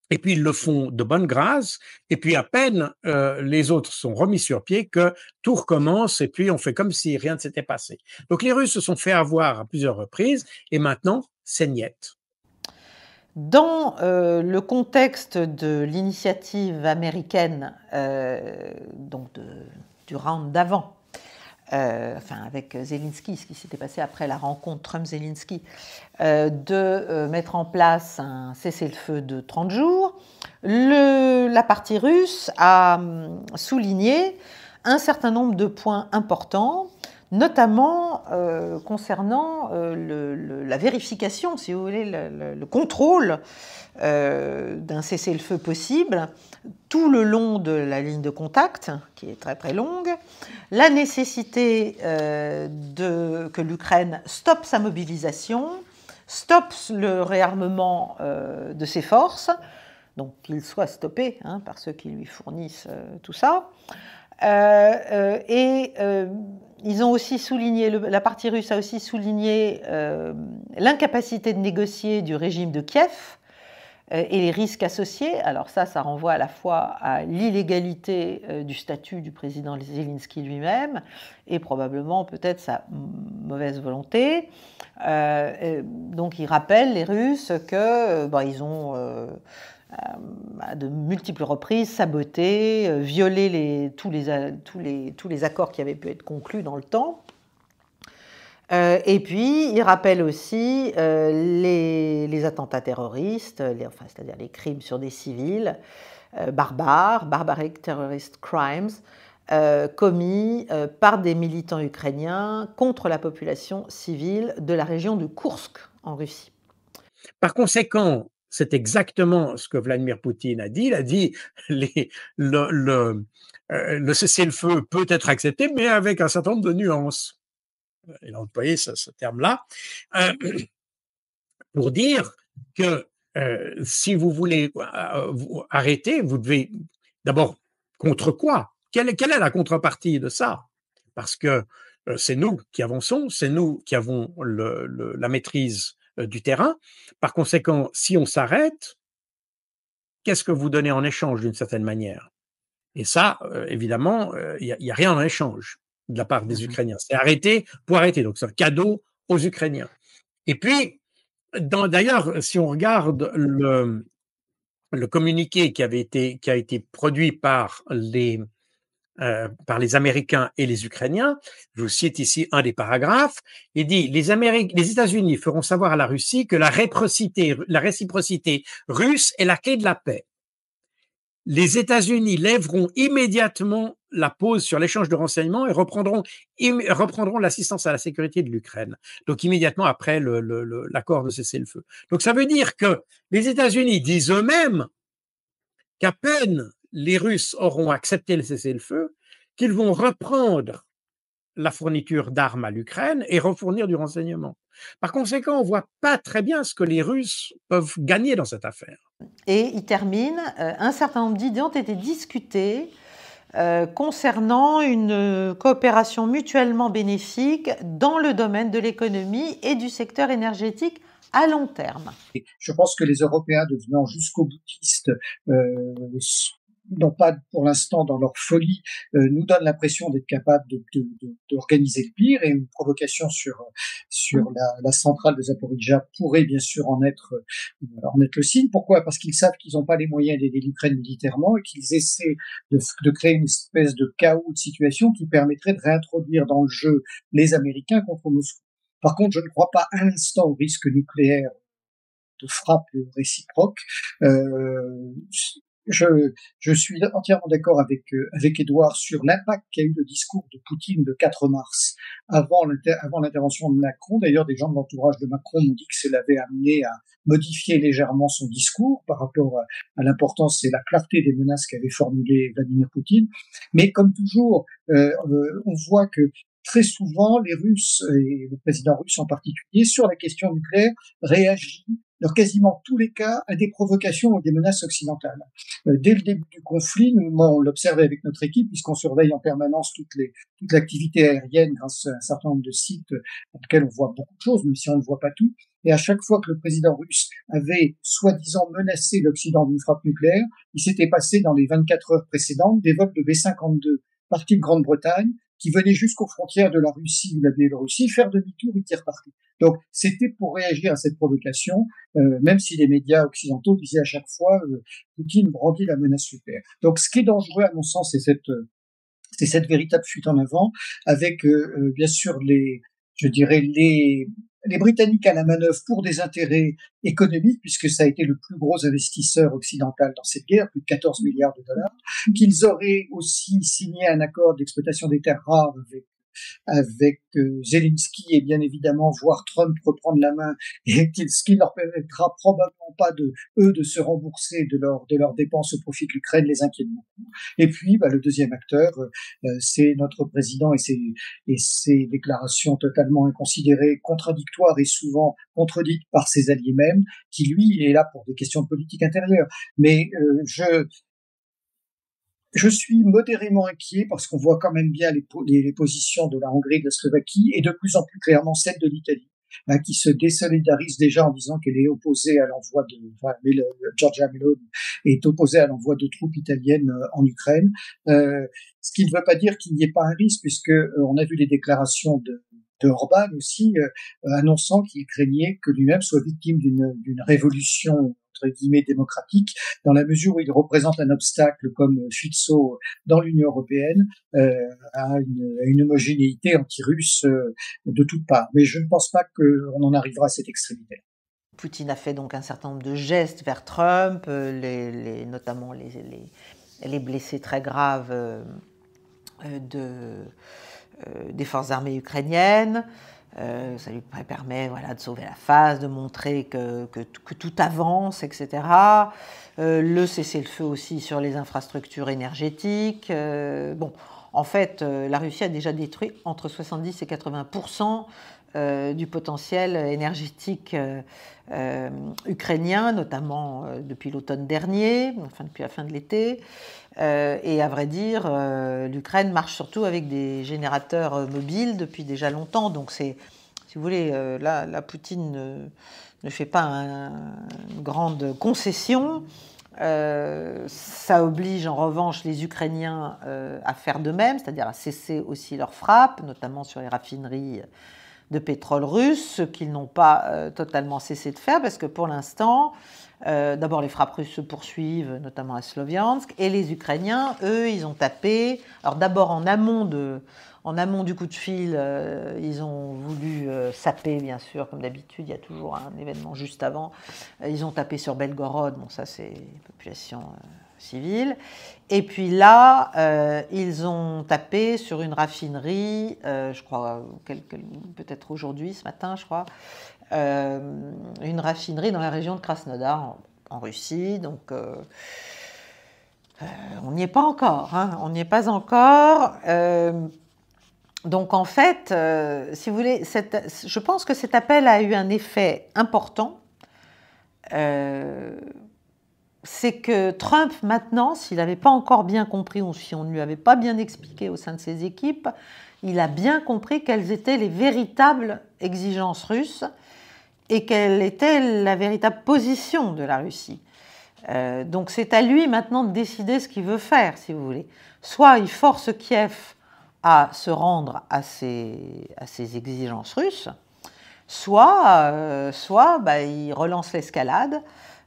Speaker 5: et puis ils le font de bonne grâce, et puis à peine les autres sont remis sur pied que tout recommence, et puis on fait comme si rien ne s'était passé. Donc les Russes se sont fait avoir à plusieurs reprises, et maintenant, c'est niette.
Speaker 3: Dans le contexte de l'initiative américaine, donc du round d'avant, avec Zelensky, ce qui s'était passé après la rencontre Trump-Zelensky, de mettre en place un cessez-le-feu de 30 jours, la partie russe a souligné un certain nombre de points importants, notamment concernant la vérification, si vous voulez, le contrôle d'un cessez-le-feu possible tout le long de la ligne de contact, qui est très très longue, la nécessité que l'Ukraine stoppe sa mobilisation, stoppe le réarmement de ses forces, donc qu'il soit stoppé par ceux qui lui fournissent tout ça. Ils ont aussi souligné, la partie russe a aussi souligné l'incapacité de négocier du régime de Kiev et les risques associés. Alors ça renvoie à la fois à l'illégalité du statut du président Zelensky lui-même et probablement peut-être sa mauvaise volonté. Donc ils rappellent, les Russes, que ils ont à de multiples reprises saboté, violé tous les accords qui avaient pu être conclus dans le temps. Et puis, il rappelle aussi les attentats terroristes, c'est-à-dire les crimes sur des civils barbaric terrorist crimes, commis par des militants ukrainiens contre la population civile de la région de Koursk, en Russie.
Speaker 5: Par conséquent, c'est exactement ce que Vladimir Poutine a dit. Il a dit le cessez-le-feu peut être accepté, mais avec un certain nombre de nuances. Il a employé ce terme-là pour dire que si vous voulez arrêter, vous devez d'abord contre quoi ? Quelle est la contrepartie de ça ? Parce que c'est nous qui avançons, c'est nous qui avons la maîtrise du terrain. Par conséquent, si on s'arrête, qu'est-ce que vous donnez en échange d'une certaine manière ? Et ça, évidemment, il n'y a rien en échange de la part des Ukrainiens. C'est arrêter pour arrêter. Donc, c'est un cadeau aux Ukrainiens. Et puis, d'ailleurs, si on regarde le communiqué qui a été produit par les Américains et les Ukrainiens, je vous cite ici un des paragraphes, il dit « Les États-Unis feront savoir à la Russie que la réciprocité russe est la clé de la paix. les États-Unis lèveront immédiatement la pause sur l'échange de renseignements et reprendront l'assistance à la sécurité de l'Ukraine. Donc immédiatement après l'accord de cessez-le-feu. Donc ça veut dire que les États-Unis disent eux-mêmes qu'à peine les Russes auront accepté le cessez-le-feu, qu'ils vont reprendre la fourniture d'armes à l'Ukraine et refournir du renseignement. Par conséquent, on ne voit pas très bien ce que les Russes peuvent gagner dans cette affaire.
Speaker 3: Et il termine, un certain nombre d'idées ont été discutées concernant une coopération mutuellement bénéfique dans le domaine de l'économie et du secteur énergétique à long terme.
Speaker 6: Je pense que les Européens, devenant jusqu'au boutistes, non pas pour l'instant dans leur folie, nous donnent l'impression d'être capables d'organiser le pire, et une provocation sur la centrale de Zaporijia pourrait bien sûr en être le signe. Pourquoi? Parce qu'ils savent qu'ils n'ont pas les moyens d'aider l'Ukraine militairement et qu'ils essaient de créer une espèce de chaos, de situation qui permettrait de réintroduire dans le jeu les Américains contre Moscou. Par contre, je ne crois pas un instant au risque nucléaire de frappe réciproque. Je suis entièrement d'accord avec Édouard sur l'impact qu'a eu le discours de Poutine de 4 mars avant l'intervention de Macron. D'ailleurs, des gens de l'entourage de Macron m'ont dit que cela avait amené à modifier légèrement son discours par rapport à l'importance et la clarté des menaces qu'avait formulées Vladimir Poutine. Mais comme toujours, on voit que très souvent, les Russes, et le président russe en particulier, sur la question nucléaire, réagit dans quasiment tous les cas à des provocations ou des menaces occidentales. Dès le début du conflit, on l'observait avec notre équipe, puisqu'on surveille en permanence toute l'activité aérienne grâce à un certain nombre de sites dans lesquels on voit beaucoup de choses, même si on ne voit pas tout. Et à chaque fois que le président russe avait soi-disant menacé l'Occident d'une frappe nucléaire, il s'était passé dans les 24 heures précédentes des vols de B-52 partis de Grande-Bretagne qui venaient jusqu'aux frontières de la Russie ou de la Biélorussie, faire demi-tour et qui repartaient. Donc, c'était pour réagir à cette provocation, même si les médias occidentaux disaient à chaque fois Poutine brandit la menace nucléaire. Donc, ce qui est dangereux, à mon sens, c'est cette véritable fuite en avant, avec bien sûr les Britanniques à la manœuvre pour des intérêts économiques, puisque ça a été le plus gros investisseur occidental dans cette guerre, plus de 14 milliards de dollars, qu'ils auraient aussi signé un accord d'exploitation des terres rares avec Zelensky et bien évidemment voir Trump reprendre la main, et ce qui leur permettra probablement pas de se rembourser de leurs dépenses au profit de l'Ukraine les inquiète beaucoup. Et puis le deuxième acteur, c'est notre président et ses déclarations totalement inconsidérées, contradictoires et souvent contredites par ses alliés mêmes, qui lui est là pour des questions de politique intérieure. Mais je suis modérément inquiet parce qu'on voit quand même bien les positions de la Hongrie et de la Slovaquie et de plus en plus clairement celle de l'Italie, qui se désolidarise déjà en disant qu'elle est opposée à l'envoi Giorgia Meloni est opposée à l'envoi de troupes italiennes en Ukraine. Ce qui ne veut pas dire qu'il n'y ait pas un risque, puisque on a vu les déclarations de Orban aussi, annonçant qu'il craignait que lui-même soit victime d'une révolution entre guillemets démocratique, dans la mesure où il représente un obstacle comme Fico dans l'Union européenne à une homogénéité anti-russe de toutes parts. Mais je ne pense pas qu'on en arrivera à cette extrémité.
Speaker 3: Poutine a fait donc un certain nombre de gestes vers Trump, notamment les blessés très graves des forces armées ukrainiennes. Ça lui permet de sauver la face, de montrer que tout avance, etc. Le cessez-le-feu aussi sur les infrastructures énergétiques. En fait, la Russie a déjà détruit entre 70 et 80% du potentiel énergétique ukrainien, notamment depuis l'automne dernier, enfin depuis la fin de l'été. Et à vrai dire, l'Ukraine marche surtout avec des générateurs mobiles depuis déjà longtemps. Donc c'est, si vous voulez, là Poutine ne fait pas une grande concession. Ça oblige en revanche les Ukrainiens à faire de même, c'est-à-dire à cesser aussi leurs frappes, notamment sur les raffineries de pétrole russe, ce qu'ils n'ont pas totalement cessé de faire, parce que pour l'instant, d'abord les frappes russes se poursuivent, notamment à Sloviansk, et les Ukrainiens, eux, ils ont tapé, alors d'abord en amont du coup de fil, ils ont voulu saper, bien sûr, comme d'habitude, il y a toujours un événement juste avant, ils ont tapé sur Belgorod, bon ça c'est une population civile. Et puis là, ils ont tapé sur une raffinerie, je crois, peut-être aujourd'hui, ce matin, je crois, une raffinerie dans la région de Krasnodar, en Russie. Donc, on n'y est pas encore. Hein, on n'y est pas encore. Donc, en fait, si vous voulez, je pense que cet appel a eu un effet important. C'est que Trump, maintenant, s'il n'avait pas encore bien compris, ou si on ne lui avait pas bien expliqué au sein de ses équipes, il a bien compris quelles étaient les véritables exigences russes et quelle était la véritable position de la Russie. Donc c'est à lui maintenant de décider ce qu'il veut faire, si vous voulez. Soit il force Kiev à se rendre à ces exigences russes, soit il relance l'escalade,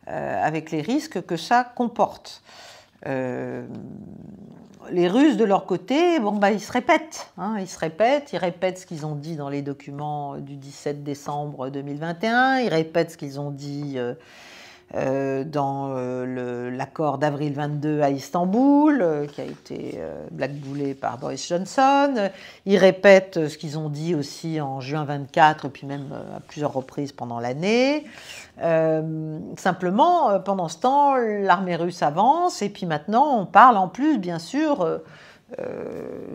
Speaker 3: avec les risques que ça comporte. Les Russes, de leur côté, ils se répètent. Ils répètent ce qu'ils ont dit dans les documents du 17 décembre 2021, ils répètent ce qu'ils ont dit dans l'accord d'avril 22 à Istanbul, qui a été blackboulé par Boris Johnson. Ils répètent ce qu'ils ont dit aussi en juin 24, et puis même à plusieurs reprises pendant l'année. Simplement, pendant ce temps, l'armée russe avance, et puis maintenant, on parle en plus, bien sûr,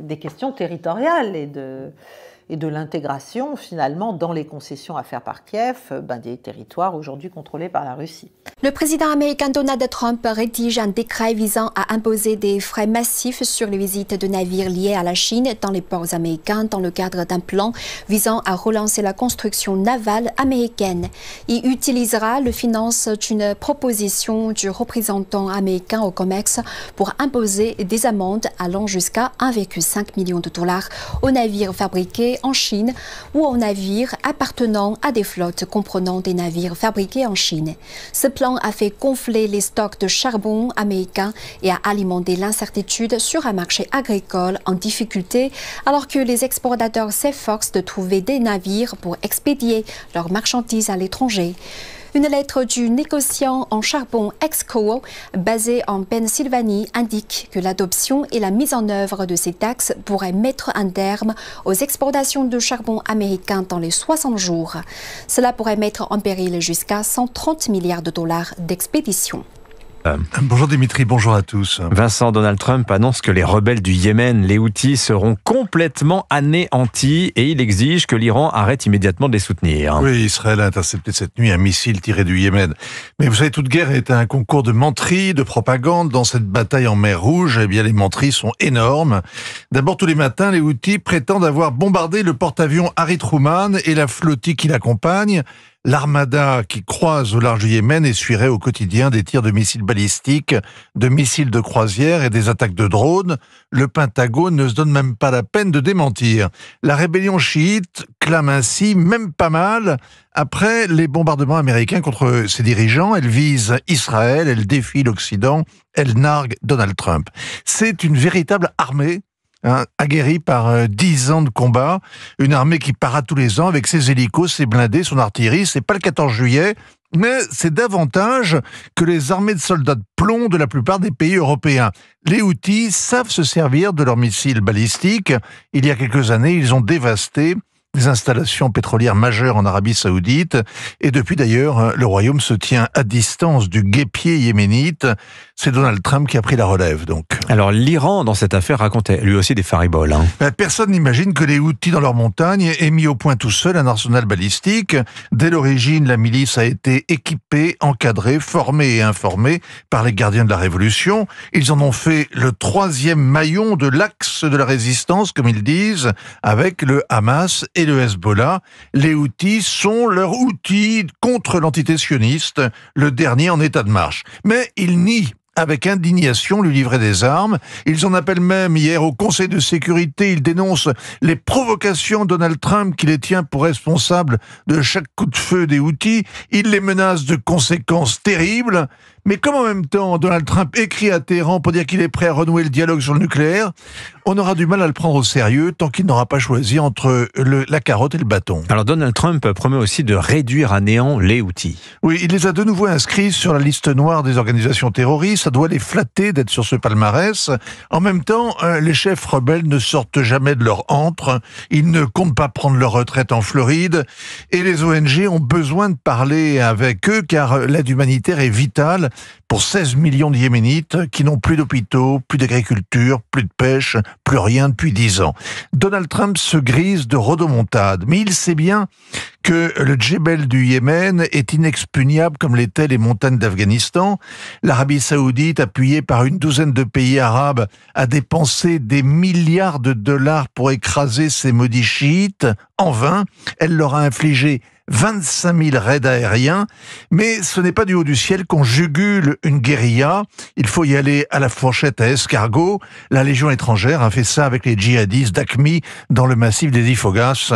Speaker 3: des questions territoriales et de l'intégration, finalement, dans les concessions à faire par Kiev, des territoires aujourd'hui contrôlés par la Russie.
Speaker 17: Le président américain Donald Trump rédige un décret visant à imposer des frais massifs sur les visites de navires liés à la Chine dans les ports américains dans le cadre d'un plan visant à relancer la construction navale américaine. Il utilisera le finance d'une proposition du représentant américain au COMEX pour imposer des amendes allant jusqu'à 1,5 million de dollars aux navires fabriqués en Chine ou aux navires appartenant à des flottes comprenant des navires fabriqués en Chine. Ce plan a fait gonfler les stocks de charbon américains et a alimenté l'incertitude sur un marché agricole en difficulté alors que les exportateurs s'efforcent de trouver des navires pour expédier leurs marchandises à l'étranger. Une lettre du négociant en charbon Exco, basé en Pennsylvanie, indique que l'adoption et la mise en œuvre de ces taxes pourraient mettre un terme aux exportations de charbon américain dans les 60 jours. Cela pourrait mettre en péril jusqu'à 130 milliards de dollars d'expédition.
Speaker 18: Bonjour Dimitri, bonjour à tous.
Speaker 19: Vincent, Donald Trump annonce que les rebelles du Yémen, les Houthis, seront complètement anéantis et il exige que l'Iran arrête immédiatement de les soutenir.
Speaker 18: Oui, Israël a intercepté cette nuit un missile tiré du Yémen. Mais vous savez, toute guerre est un concours de menterie, de propagande. Dans cette bataille en mer Rouge, eh bien, les menteries sont énormes. D'abord, tous les matins, les Houthis prétendent avoir bombardé le porte-avions Harry Truman et la flottille qui l'accompagne. L'armada qui croise au large du Yémen essuierait au quotidien des tirs de missiles balistiques, de missiles de croisière et des attaques de drones. Le Pentagone ne se donne même pas la peine de démentir. La rébellion chiite clame ainsi, même pas mal, après les bombardements américains contre ses dirigeants. Elle vise Israël, elle défie l'Occident, elle nargue Donald Trump. C'est une véritable armée, aguerrie par 10 ans de combat, une armée qui part à tous les ans avec ses hélicos, ses blindés, son artillerie. C'est pas le 14 juillet, mais c'est davantage que les armées de soldats de plomb de la plupart des pays européens. Les Houthis savent se servir de leurs missiles balistiques. Il y a quelques années, ils ont dévasté des installations pétrolières majeures en Arabie Saoudite. Et depuis d'ailleurs, le royaume se tient à distance du guêpier yéménite. C'est Donald Trump qui a pris la relève, donc.
Speaker 19: Alors, l'Iran, dans cette affaire, racontait lui aussi des fariboles.
Speaker 18: Personne n'imagine que les Houthis, dans leur montagne, aient mis au point tout seul un arsenal balistique. Dès l'origine, la milice a été équipée, encadrée, formée et informée par les gardiens de la Révolution. Ils en ont fait le 3e maillon de l'axe de la résistance, comme ils disent, avec le Hamas et le Hezbollah. Les Houthis sont leur outil contre l'entité sioniste, le dernier en état de marche. Mais ils nient avec indignation lui livrer des armes. Ils en appellent même hier au Conseil de sécurité. Ils dénoncent les provocations de Donald Trump qui les tient pour responsables de chaque coup de feu des Houthis. Ils les menacent de conséquences terribles. Mais comme en même temps, Donald Trump écrit à Téhéran pour dire qu'il est prêt à renouer le dialogue sur le nucléaire, on aura du mal à le prendre au sérieux tant qu'il n'aura pas choisi entre la carotte et le bâton.
Speaker 19: Alors Donald Trump promet aussi de réduire à néant les Houthis.
Speaker 18: Oui, il les a de nouveau inscrits sur la liste noire des organisations terroristes. Ça doit les flatter d'être sur ce palmarès. En même temps, les chefs rebelles ne sortent jamais de leur antre. Ils ne comptent pas prendre leur retraite en Floride. Et les ONG ont besoin de parler avec eux car l'aide humanitaire est vitale pour 16 millions de Yéménites qui n'ont plus d'hôpitaux, plus d'agriculture, plus de pêche, plus rien depuis 10 ans. Donald Trump se grise de rodomontade, mais il sait bien que le Djebel du Yémen est inexpugnable comme l'étaient les montagnes d'Afghanistan. L'Arabie Saoudite, appuyée par une douzaine de pays arabes, a dépensé des milliards de dollars pour écraser ces maudits chiites. En vain, elle leur a infligé 25 000 raids aériens, mais ce n'est pas du haut du ciel qu'on jugule une guérilla. Il faut y aller à la fourchette à escargot. La Légion étrangère a fait ça avec les djihadistes d'Aqmi dans le massif des Ifoghas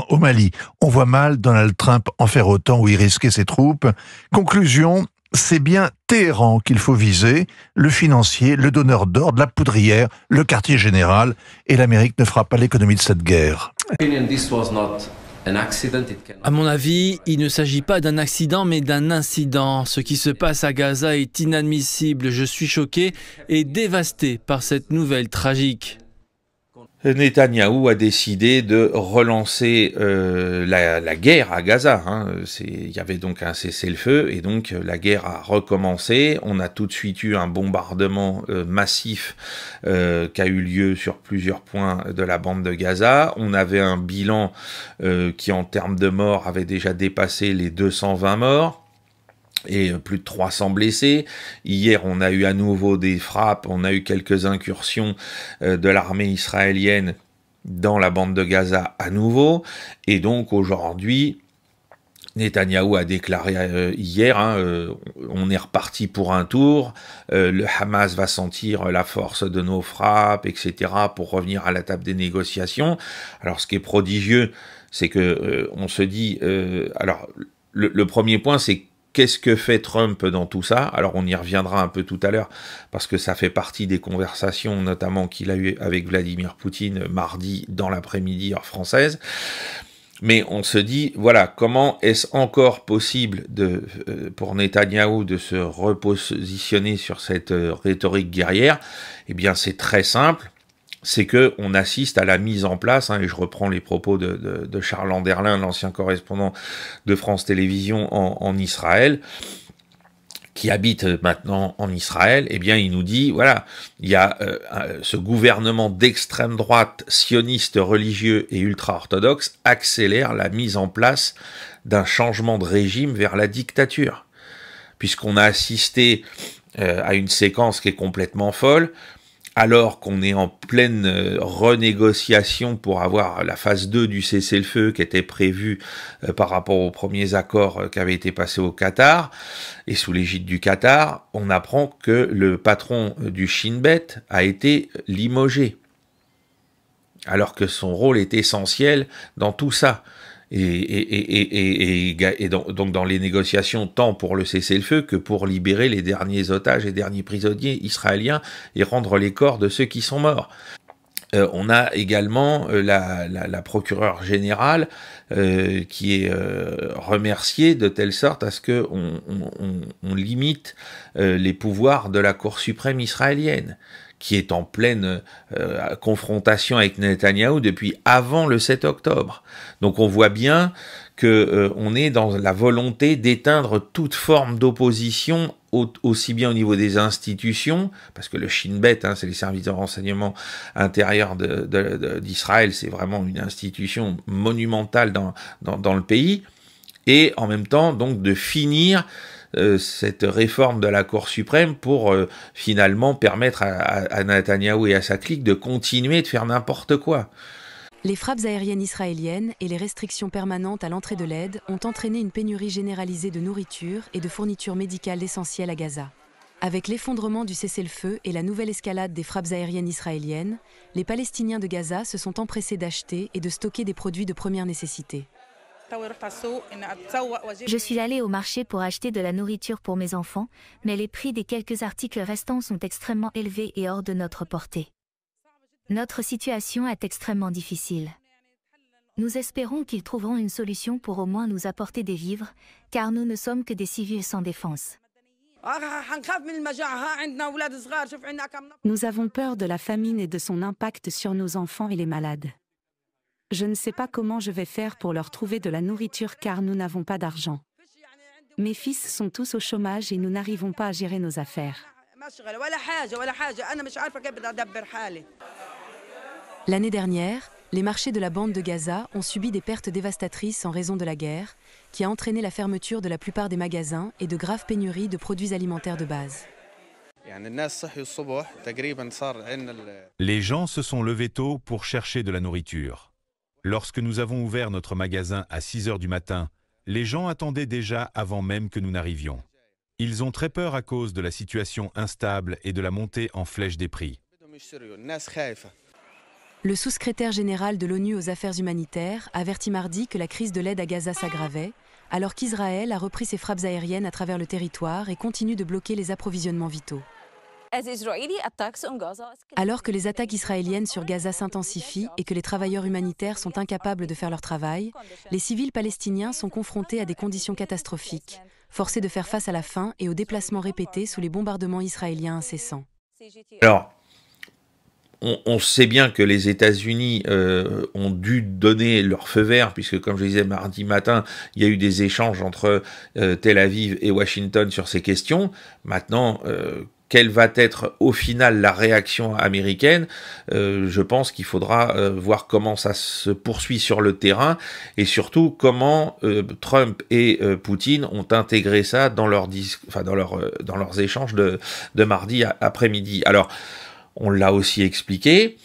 Speaker 18: au Mali. On voit mal Donald Trump en faire autant ou y risquer ses troupes. Conclusion, c'est bien Téhéran qu'il faut viser, le financier, le donneur d'ordre, la poudrière, le quartier général, et l'Amérique ne fera pas l'économie de cette guerre.
Speaker 20: À mon avis, il ne s'agit pas d'un accident, mais d'un incident. Ce qui se passe à Gaza est inadmissible. Je suis choqué et dévasté par cette nouvelle tragique.
Speaker 4: Netanyahou a décidé de relancer la guerre à Gaza. Il y avait donc un cessez-le-feu et donc la guerre a recommencé. On a tout de suite eu un bombardement massif qui a eu lieu sur plusieurs points de la bande de Gaza. On avait un bilan qui en termes de morts avait déjà dépassé les 220 morts. Et plus de 300 blessés. Hier, on a eu à nouveau des frappes, on a eu quelques incursions de l'armée israélienne dans la bande de Gaza à nouveau. Et donc aujourd'hui, Netanyahou a déclaré hier, on est reparti pour un tour, le Hamas va sentir la force de nos frappes, etc., pour revenir à la table des négociations. Alors ce qui est prodigieux, c'est que on se dit... alors le premier point, c'est qu'est-ce que fait Trump dans tout ça? Alors on y reviendra un peu tout à l'heure, parce que ça fait partie des conversations, notamment qu'il a eues avec Vladimir Poutine mardi dans l'après-midi heure française. Mais on se dit, voilà, comment est-ce encore possible pour Netanyahou de se repositionner sur cette rhétorique guerrière? Eh bien c'est très simple. C'est qu'on assiste à la mise en place, et je reprends les propos de Charles Anderlin, l'ancien correspondant de France Télévisions en Israël, qui habite maintenant en Israël. Eh bien, il nous dit, voilà, il y a ce gouvernement d'extrême droite, sioniste, religieux et ultra-orthodoxe accélère la mise en place d'un changement de régime vers la dictature. Puisqu'on a assisté à une séquence qui est complètement folle, alors qu'on est en pleine renégociation pour avoir la phase 2 du cessez-le-feu qui était prévue par rapport aux premiers accords qui avaient été passés au Qatar, et sous l'égide du Qatar, on apprend que le patron du Shin Bet a été limogé, alors que son rôle est essentiel dans tout ça. Et donc dans les négociations, tant pour le cessez-le-feu que pour libérer les derniers otages et derniers prisonniers israéliens et rendre les corps de ceux qui sont morts. On a également la procureure générale qui est remerciée de telle sorte à ce qu'on limite les pouvoirs de la Cour suprême israélienne, qui est en pleine confrontation avec Netanyahou depuis avant le 7 octobre. Donc on voit bien qu'on est dans la volonté d'éteindre toute forme d'opposition, aussi bien au niveau des institutions, parce que le Shin Bet, c'est les services de renseignement intérieur d'Israël, c'est vraiment une institution monumentale dans le pays, et en même temps donc de finir cette réforme de la Cour suprême pour finalement permettre à Netanyahou et à sa clique de continuer de faire n'importe quoi.
Speaker 21: Les frappes aériennes israéliennes et les restrictions permanentes à l'entrée de l'aide ont entraîné une pénurie généralisée de nourriture et de fournitures médicales essentielles à Gaza. Avec l'effondrement du cessez-le-feu et la nouvelle escalade des frappes aériennes israéliennes, les Palestiniens de Gaza se sont empressés d'acheter et de stocker des produits de première nécessité.
Speaker 1: Je suis allée au marché pour acheter de la nourriture pour mes enfants, mais les prix des quelques articles restants sont extrêmement élevés et hors de notre portée. Notre situation est extrêmement difficile. Nous espérons qu'ils trouveront une solution pour au moins nous apporter des vivres, car nous ne sommes que des civils sans défense.
Speaker 22: Nous avons peur de la famine et de son impact sur nos enfants et les malades. Je ne sais pas comment je vais faire pour leur trouver de la nourriture car nous n'avons pas d'argent. Mes fils sont tous au chômage et nous n'arrivons pas à gérer nos affaires.
Speaker 21: L'année dernière, les marchés de la bande de Gaza ont subi des pertes dévastatrices en raison de la guerre, qui a entraîné la fermeture de la plupart des magasins et de graves pénuries de produits alimentaires de base.
Speaker 23: Les gens se sont levés tôt pour chercher de la nourriture. Lorsque nous avons ouvert notre magasin à 6 heures du matin, les gens attendaient déjà avant même que nous n'arrivions. Ils ont très peur à cause de la situation instable et de la montée en flèche des prix.
Speaker 21: Le sous-secrétaire général de l'ONU aux affaires humanitaires avertit mardi que la crise de l'aide à Gaza s'aggravait, alors qu'Israël a repris ses frappes aériennes à travers le territoire et continue de bloquer les approvisionnements vitaux. Alors que les attaques israéliennes sur Gaza s'intensifient et que les travailleurs humanitaires sont incapables de faire leur travail, les civils palestiniens sont confrontés à des conditions catastrophiques, forcés de faire face à la faim et aux déplacements répétés sous les bombardements israéliens incessants.
Speaker 4: Alors, on sait bien que les États-Unis ont dû donner leur feu vert, puisque comme je disais mardi matin, il y a eu des échanges entre Tel Aviv et Washington sur ces questions. Maintenant, quelle va être au final la réaction américaine? Je pense qu'il faudra voir comment ça se poursuit sur le terrain et surtout comment Trump et Poutine ont intégré ça dans leurs échanges de mardi après-midi. Alors, on l'a aussi expliqué,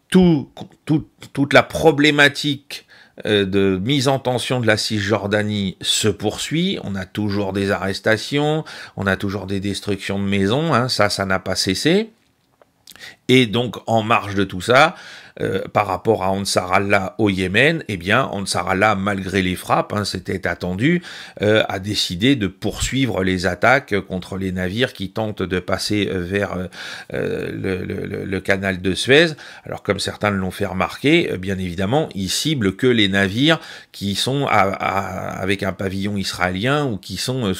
Speaker 4: toute la problématique de mise en tension de la Cisjordanie se poursuit. On a toujours des arrestations, on a toujours des destructions de maisons, hein, ça n'a pas cessé. Et donc, en marge de tout ça, par rapport à Ansar Allah au Yémen, eh bien, Ansar Allah, malgré les frappes, hein, c'était attendu, a décidé de poursuivre les attaques contre les navires qui tentent de passer vers le canal de Suez. Alors, comme certains l'ont fait remarquer, bien évidemment, ils ciblent que les navires qui sont avec un pavillon israélien ou qui sont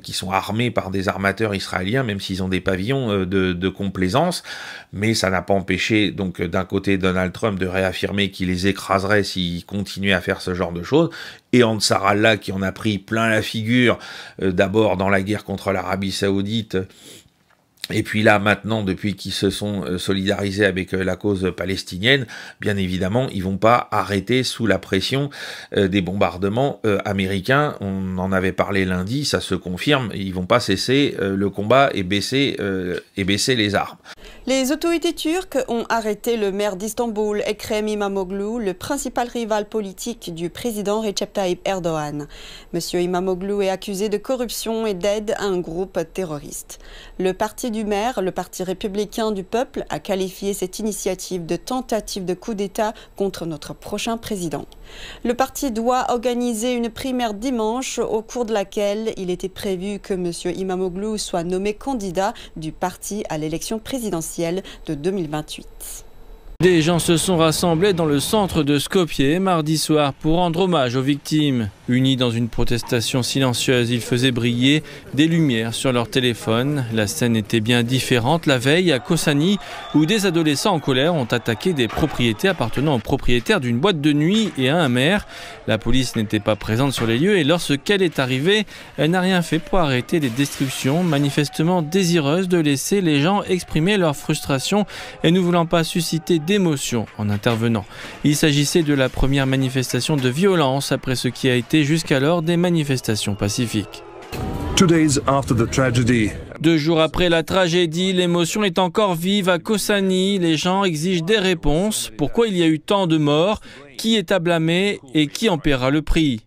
Speaker 4: qui sont armés par des armateurs israéliens, même s'ils ont des pavillons de complaisance. Mais ça n'a pas empêché donc d'un côté Donald Trump de réaffirmer qu'il les écraserait s'il continuait à faire ce genre de choses, et Ansar Allah qui en a pris plein la figure, d'abord dans la guerre contre l'Arabie Saoudite, et puis là, maintenant, depuis qu'ils se sont solidarisés avec la cause palestinienne, bien évidemment, ils vont pas arrêter sous la pression des bombardements américains. On en avait parlé lundi, ça se confirme. Ils vont pas cesser le combat et baisser les armes.
Speaker 10: Les autorités turques ont arrêté le maire d'Istanbul, Ekrem İmamoğlu, le principal rival politique du président Recep Tayyip Erdogan. Monsieur İmamoğlu est accusé de corruption et d'aide à un groupe terroriste. Le parti du maire, le Parti républicain du peuple, a qualifié cette initiative de tentative de coup d'État contre notre prochain président. Le parti doit organiser une primaire dimanche au cours de laquelle il était prévu que M. İmamoğlu soit nommé candidat du parti à l'élection présidentielle de 2028.
Speaker 20: Des gens se sont rassemblés dans le centre de Skopje mardi soir pour rendre hommage aux victimes. Unis dans une protestation silencieuse, ils faisaient briller des lumières sur leur téléphone. La scène était bien différente la veille à Kossani, où des adolescents en colère ont attaqué des propriétés appartenant aux propriétaires d'une boîte de nuit et à un maire. La police n'était pas présente sur les lieux et lorsqu'elle est arrivée, elle n'a rien fait pour arrêter les destructions, manifestement désireuse de laisser les gens exprimer leur frustration et ne voulant pas susciter d'émotion en intervenant. Il s'agissait de la première manifestation de violence après ce qui a été jusqu'alors des manifestations pacifiques. 2 jours après la tragédie, l'émotion est encore vive à Kossani. Les gens exigent des réponses. Pourquoi il y a eu tant de morts? Qui est à blâmer et qui en paiera le prix?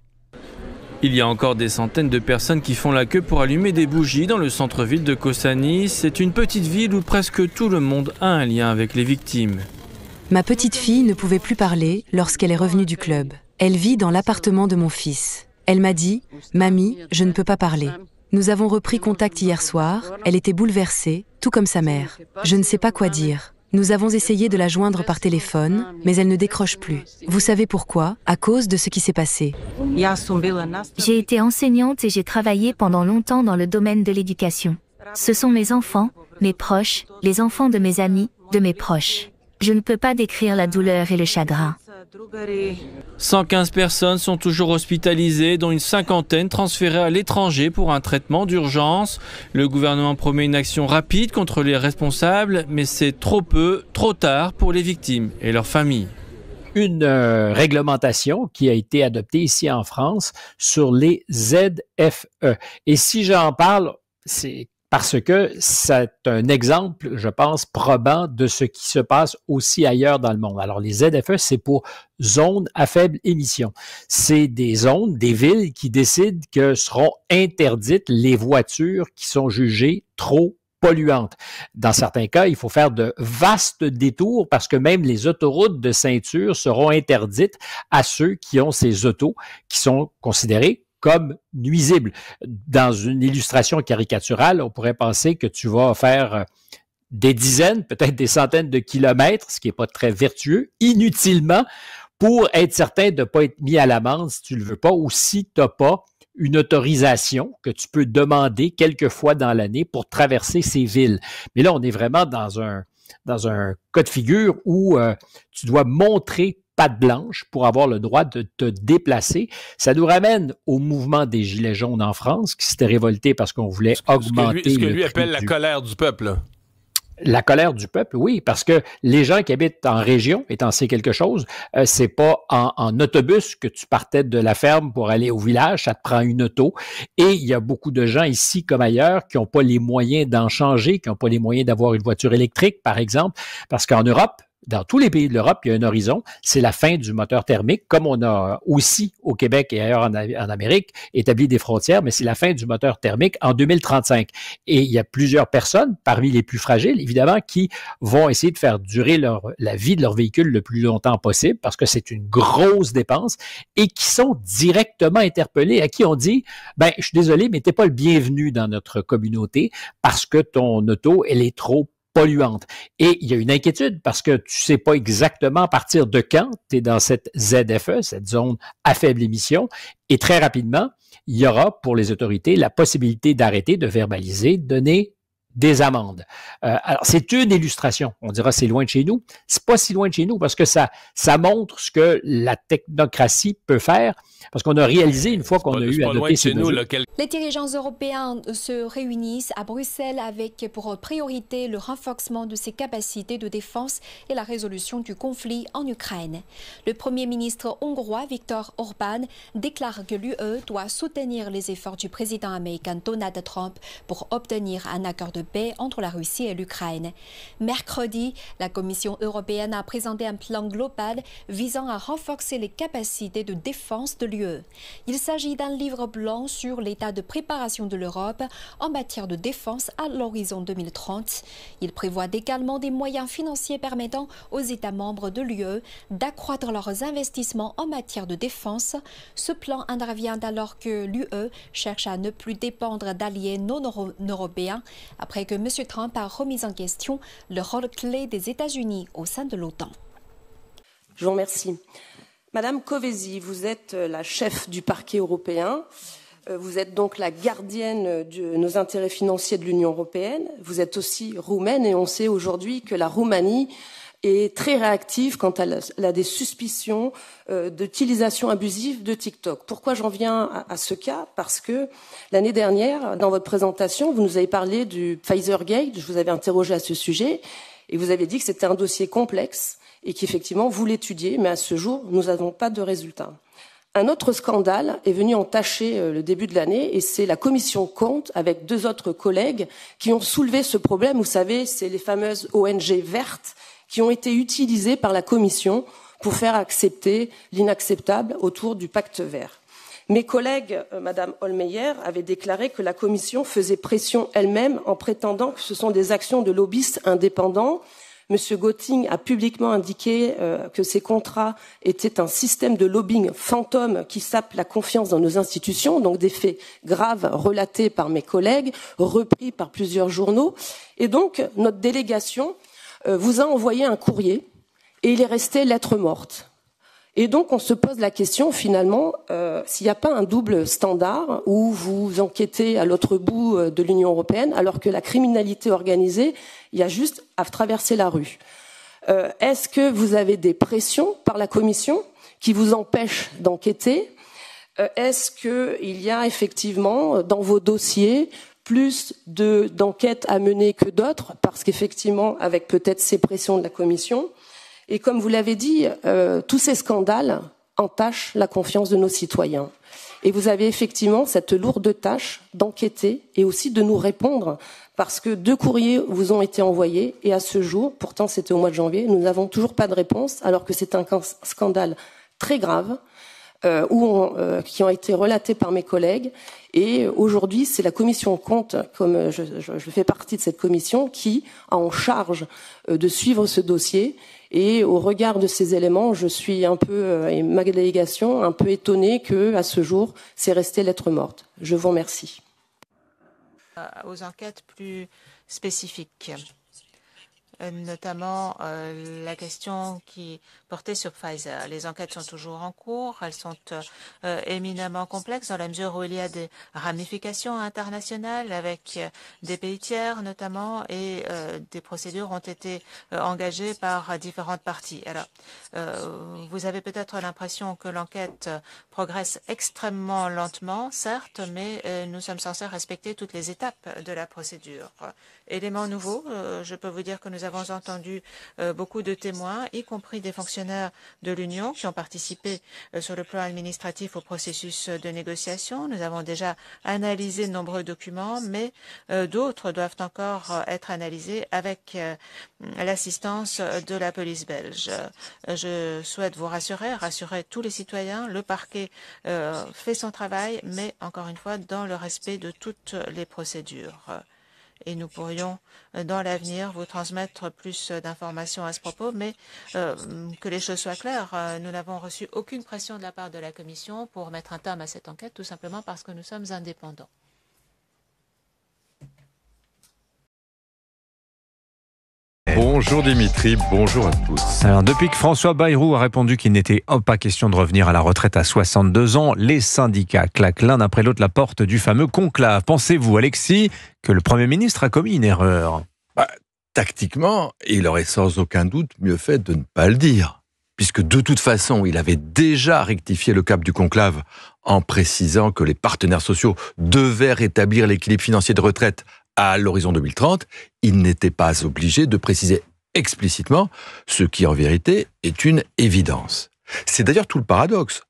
Speaker 20: Il y a encore des centaines de personnes qui font la queue pour allumer des bougies dans le centre-ville de Kossani. C'est une petite ville où presque tout le monde a un lien avec les victimes.
Speaker 21: Ma petite fille ne pouvait plus parler lorsqu'elle est revenue du club. Elle vit dans l'appartement de mon fils. Elle m'a dit « Mamie, je ne peux pas parler ». Nous avons repris contact hier soir. Elle était bouleversée, tout comme sa mère. Je ne sais pas quoi dire. Nous avons essayé de la joindre par téléphone, mais elle ne décroche plus. Vous savez pourquoi? À cause de ce qui s'est passé.
Speaker 1: J'ai été enseignante et j'ai travaillé pendant longtemps dans le domaine de l'éducation. Ce sont mes enfants, mes proches, les enfants de mes amis, de mes proches. Je ne peux pas décrire la douleur et le chagrin.
Speaker 20: 115 personnes sont toujours hospitalisées, dont une cinquantaine transférées à l'étranger pour un traitement d'urgence. Le gouvernement promet une action rapide contre les responsables, mais c'est trop peu, trop tard pour les victimes et leurs familles.
Speaker 2: Une réglementation qui a été adoptée ici en France sur les ZFE. Et si j'en parle, c'est parce que c'est un exemple, je pense, probant de ce qui se passe aussi ailleurs dans le monde. Alors, les ZFE, c'est pour zones à faible émission. C'est des zones, des villes qui décident que seront interdites les voitures qui sont jugées trop polluantes. Dans certains cas, il faut faire de vastes détours parce que même les autoroutes de ceinture seront interdites à ceux qui ont ces autos qui sont considérés comme nuisibles. Dans une illustration caricaturale, on pourrait penser que tu vas faire des dizaines, peut-être des centaines de kilomètres, ce qui n'est pas très vertueux, inutilement, pour être certain de ne pas être mis à l'amende si tu ne le veux pas ou si tu n'as pas une autorisation que tu peux demander quelques fois dans l'année pour traverser ces villes. Mais là, on est vraiment dans un cas de figure où tu dois montrer patte blanche pour avoir le droit de te déplacer. Ça nous ramène au mouvement des Gilets jaunes en France qui s'était révolté parce qu'on voulait augmenter
Speaker 8: ce que lui appelle la colère du peuple. Là.
Speaker 2: La colère du peuple, oui, parce que les gens qui habitent en région, et t'en sais quelque chose, c'est pas en autobus que tu partais de la ferme pour aller au village, ça te prend une auto. Et il y a beaucoup de gens ici comme ailleurs qui n'ont pas les moyens d'en changer, qui n'ont pas les moyens d'avoir une voiture électrique, par exemple, parce qu'en Europe, dans tous les pays de l'Europe, il y a un horizon, c'est la fin du moteur thermique, comme on a aussi au Québec et ailleurs en Amérique établi des frontières, mais c'est la fin du moteur thermique en 2035. Et il y a plusieurs personnes, parmi les plus fragiles, évidemment, qui vont essayer de faire durer la vie de leur véhicule le plus longtemps possible, parce que c'est une grosse dépense, et qui sont directement interpellés, à qui on dit, ben, je suis désolé, mais t'es pas le bienvenu dans notre communauté, parce que ton auto, elle est trop polluante. Et il y a une inquiétude parce que tu sais pas exactement à partir de quand tu es dans cette ZFE, cette zone à faible émission, et très rapidement, il y aura pour les autorités la possibilité d'arrêter, de verbaliser, de donner des amendes. Alors, c'est une illustration. On dira c'est loin de chez nous. C'est pas si loin de chez nous parce que ça montre ce que la technocratie peut faire. Parce qu'on a réalisé une fois qu'on a eu adopté ces mesures.
Speaker 17: Les dirigeants européens se réunissent à Bruxelles avec pour priorité le renforcement de ses capacités de défense et la résolution du conflit en Ukraine. Le Premier ministre hongrois Viktor Orbán déclare que l'UE doit soutenir les efforts du président américain Donald Trump pour obtenir un accord de paix entre la Russie et l'Ukraine. Mercredi, la Commission européenne a présenté un plan global visant à renforcer les capacités de défense de l'UE. Il s'agit d'un livre blanc sur l'état de préparation de l'Europe en matière de défense à l'horizon 2030. Il prévoit également des moyens financiers permettant aux États membres de l'UE d'accroître leurs investissements en matière de défense. Ce plan intervient alors que l'UE cherche à ne plus dépendre d'alliés non européens après que M. Trump a remis en question le rôle clé des États-Unis au sein de l'OTAN.
Speaker 9: Je vous remercie. Madame Kövesi, vous êtes la chef du parquet européen. Vous êtes donc la gardienne de nos intérêts financiers de l'Union européenne. Vous êtes aussi roumaine et on sait aujourd'hui que la Roumanie est très réactive quand elle a des suspicions d'utilisation abusive de TikTok. Pourquoi j'en viens à ce cas? Parce que l'année dernière, dans votre présentation, vous nous avez parlé du Pfizergate. Je vous avais interrogé à ce sujet et vous avez dit que c'était un dossier complexe et qu'effectivement, vous l'étudiez, mais à ce jour, nous n'avons pas de résultats. Un autre scandale est venu entacher le début de l'année et c'est la commission Compte avec deux autres collègues qui ont soulevé ce problème. Vous savez, c'est les fameuses ONG vertes qui ont été utilisées par la commission pour faire accepter l'inacceptable autour du pacte vert. Mes collègues, Madame Hohlmeier, avaient déclaré que la commission faisait pression elle-même en prétendant que ce sont des actions de lobbyistes indépendants, M. Gotting a publiquement indiqué que ces contrats étaient un système de lobbying fantôme qui sape la confiance dans nos institutions, donc des faits graves relatés par mes collègues, repris par plusieurs journaux. Et donc, notre délégation vous a envoyé un courrier et il est resté lettre morte. Et donc, on se pose la question, finalement, s'il n'y a pas un double standard où vous enquêtez à l'autre bout de l'Union européenne, alors que la criminalité organisée, il y a juste à traverser la rue. Est-ce que vous avez des pressions par la Commission qui vous empêchent d'enquêter? Est-ce qu'il y a effectivement, dans vos dossiers, plus d'enquêtes à mener que d'autres, parce qu'effectivement, avec peut-être ces pressions de la Commission, et comme vous l'avez dit, tous ces scandales entachent la confiance de nos citoyens. Et vous avez effectivement cette lourde tâche d'enquêter et aussi de nous répondre, parce que 2 courriers vous ont été envoyés, et à ce jour, pourtant c'était au mois de janvier, nous n'avons toujours pas de réponse, alors que c'est un scandale très grave, qui ont été relatés par mes collègues. Et aujourd'hui, c'est la commission compte, comme je fais partie de cette commission, qui a en charge de suivre ce dossier. Et au regard de ces éléments, je suis un peu, et ma délégation, un peu étonnée que, à ce jour, c'est resté lettre morte. Je vous remercie.
Speaker 7: Aux enquêtes plus spécifiques, notamment la question qui portait sur Pfizer. Les enquêtes sont toujours en cours, elles sont éminemment complexes dans la mesure où il y a des ramifications internationales avec des pays tiers notamment, et des procédures ont été engagées par différentes parties. Alors, vous avez peut-être l'impression que l'enquête progresse extrêmement lentement, certes, mais nous sommes censés respecter toutes les étapes de la procédure. Élément nouveau, je peux vous dire que nous avons entendu beaucoup de témoins, y compris des fonctionnaires de l'Union qui ont participé sur le plan administratif au processus de négociation. Nous avons déjà analysé de nombreux documents, mais d'autres doivent encore être analysés avec l'assistance de la police belge. Je souhaite vous rassurer tous les citoyens. Le parquet fait son travail, mais encore une fois, dans le respect de toutes les procédures. Et nous pourrions, dans l'avenir, vous transmettre plus d'informations à ce propos, mais que les choses soient claires, nous n'avons reçu aucune pression de la part de la Commission pour mettre un terme à cette enquête, tout simplement parce que nous sommes indépendants.
Speaker 11: Bonjour Dimitri, bonjour à tous.
Speaker 19: Alors, depuis que François Bayrou a répondu qu'il n'était pas question de revenir à la retraite à 62 ans, les syndicats claquent l'un après l'autre la porte du fameux conclave. Pensez-vous, Alexis, que le Premier ministre a commis une erreur?
Speaker 11: Tactiquement, il aurait sans aucun doute mieux fait de ne pas le dire, puisque de toute façon, il avait déjà rectifié le cap du conclave en précisant que les partenaires sociaux devaient rétablir l'équilibre financier de retraite à l'horizon 2030, il n'était pas obligé de préciser explicitement ce qui, en vérité, est une évidence. C'est d'ailleurs tout le paradoxe.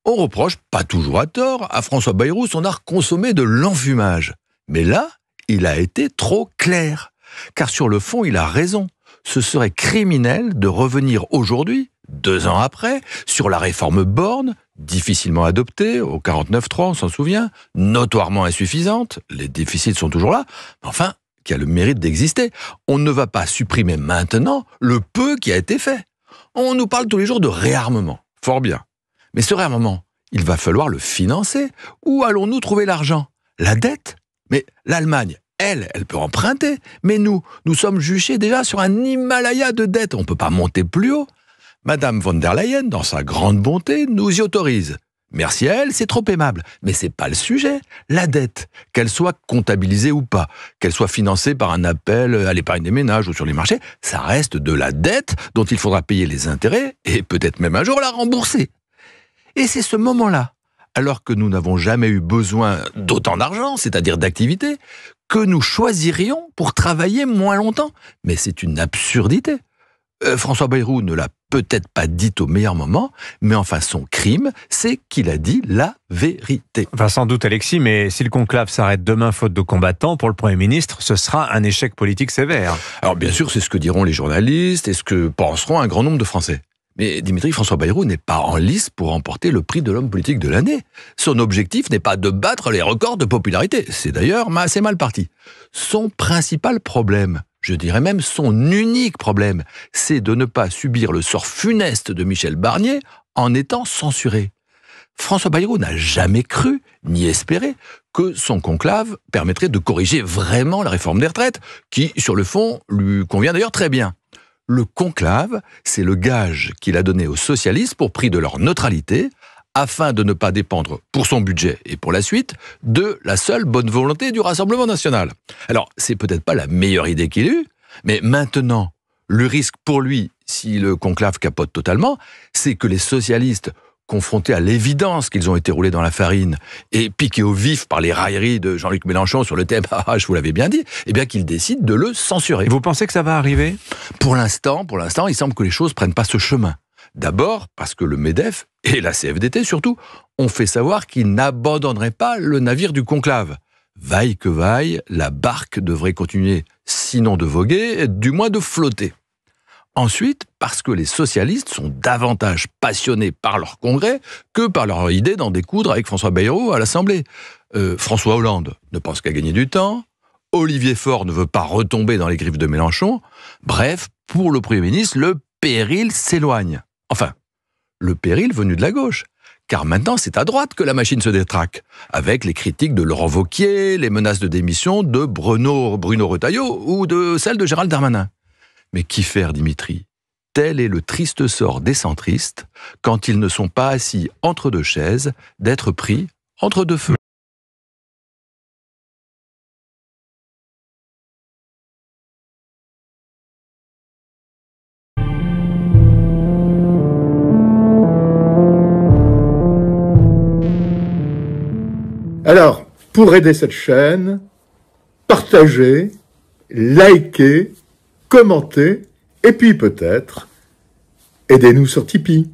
Speaker 11: On reproche, pas toujours à tort, à François Bayrou son art consommé de l'enfumage. Mais là, il a été trop clair. Car sur le fond, il a raison. Ce serait criminel de revenir aujourd'hui, 2 ans après, sur la réforme Borne, difficilement adoptée, au 49.3, on s'en souvient, notoirement insuffisante, les déficits sont toujours là, mais enfin, qui a le mérite d'exister. On ne va pas supprimer maintenant le peu qui a été fait. On nous parle tous les jours de réarmement, fort bien. Mais ce réarmement, il va falloir le financer. Où allons-nous trouver l'argent? La dette? Mais l'Allemagne, elle peut emprunter. Mais nous sommes juchés déjà sur un Himalaya de dettes. On ne peut pas monter plus haut. Madame von der Leyen, dans sa grande bonté, nous y autorise. Merci à elle, c'est trop aimable. Mais c'est pas le sujet. La dette, qu'elle soit comptabilisée ou pas, qu'elle soit financée par un appel à l'épargne des ménages ou sur les marchés, ça reste de la dette dont il faudra payer les intérêts et peut-être même un jour la rembourser. Et c'est ce moment-là, alors que nous n'avons jamais eu besoin d'autant d'argent, c'est-à-dire d'activité, que nous choisirions pour travailler moins longtemps. Mais c'est une absurdité. François Bayrou ne l'a peut-être pas dit au meilleur moment, mais enfin son crime, c'est qu'il a dit la vérité.
Speaker 19: Enfin, sans doute Alexis, mais si le conclave s'arrête demain faute de combattants, pour le Premier ministre, ce sera un échec politique sévère.
Speaker 11: Alors bien sûr, c'est ce que diront les journalistes et ce que penseront un grand nombre de Français. Mais Dimitri, François Bayrou n'est pas en lice pour remporter le prix de l'homme politique de l'année. Son objectif n'est pas de battre les records de popularité. C'est d'ailleurs assez mal parti. Son principal problème, je dirais même son unique problème, c'est de ne pas subir le sort funeste de Michel Barnier en étant censuré. François Bayrou n'a jamais cru, ni espéré, que son conclave permettrait de corriger vraiment la réforme des retraites, qui, sur le fond, lui convient d'ailleurs très bien. Le conclave, c'est le gage qu'il a donné aux socialistes pour prix de leur neutralité, afin de ne pas dépendre, pour son budget et pour la suite, de la seule bonne volonté du Rassemblement national. Alors, c'est peut-être pas la meilleure idée qu'il eut, mais maintenant, le risque pour lui, si le conclave capote totalement, c'est que les socialistes, confrontés à l'évidence qu'ils ont été roulés dans la farine et piqués au vif par les railleries de Jean-Luc Mélenchon sur le thème « Ah, je vous l'avais bien dit », eh bien qu'ils décident de le censurer.
Speaker 19: Vous pensez que ça va arriver ?
Speaker 11: Pour l'instant, il semble que les choses prennent pas ce chemin. D'abord, parce que le MEDEF, et la CFDT surtout, ont fait savoir qu'ils n'abandonneraient pas le navire du conclave. Vaille que vaille, la barque devrait continuer, sinon de voguer, du moins de flotter. Ensuite, parce que les socialistes sont davantage passionnés par leur congrès que par leur idée d'en découdre avec François Bayrou à l'Assemblée. François Hollande ne pense qu'à gagner du temps, Olivier Faure ne veut pas retomber dans les griffes de Mélenchon. Bref, pour le Premier ministre, le péril s'éloigne. Enfin, le péril venu de la gauche. Car maintenant, c'est à droite que la machine se détraque, avec les critiques de Laurent Wauquiez, les menaces de démission de Bruno Retailleau ou de celles de Gérald Darmanin. Mais qu'y faire, Dimitri ? Tel est le triste sort des centristes, quand ils ne sont pas assis entre deux chaises, d'être pris entre deux feux.
Speaker 12: Alors, pour aider cette chaîne, partagez, likez, commentez, et puis peut-être, aidez-nous sur Tipeee.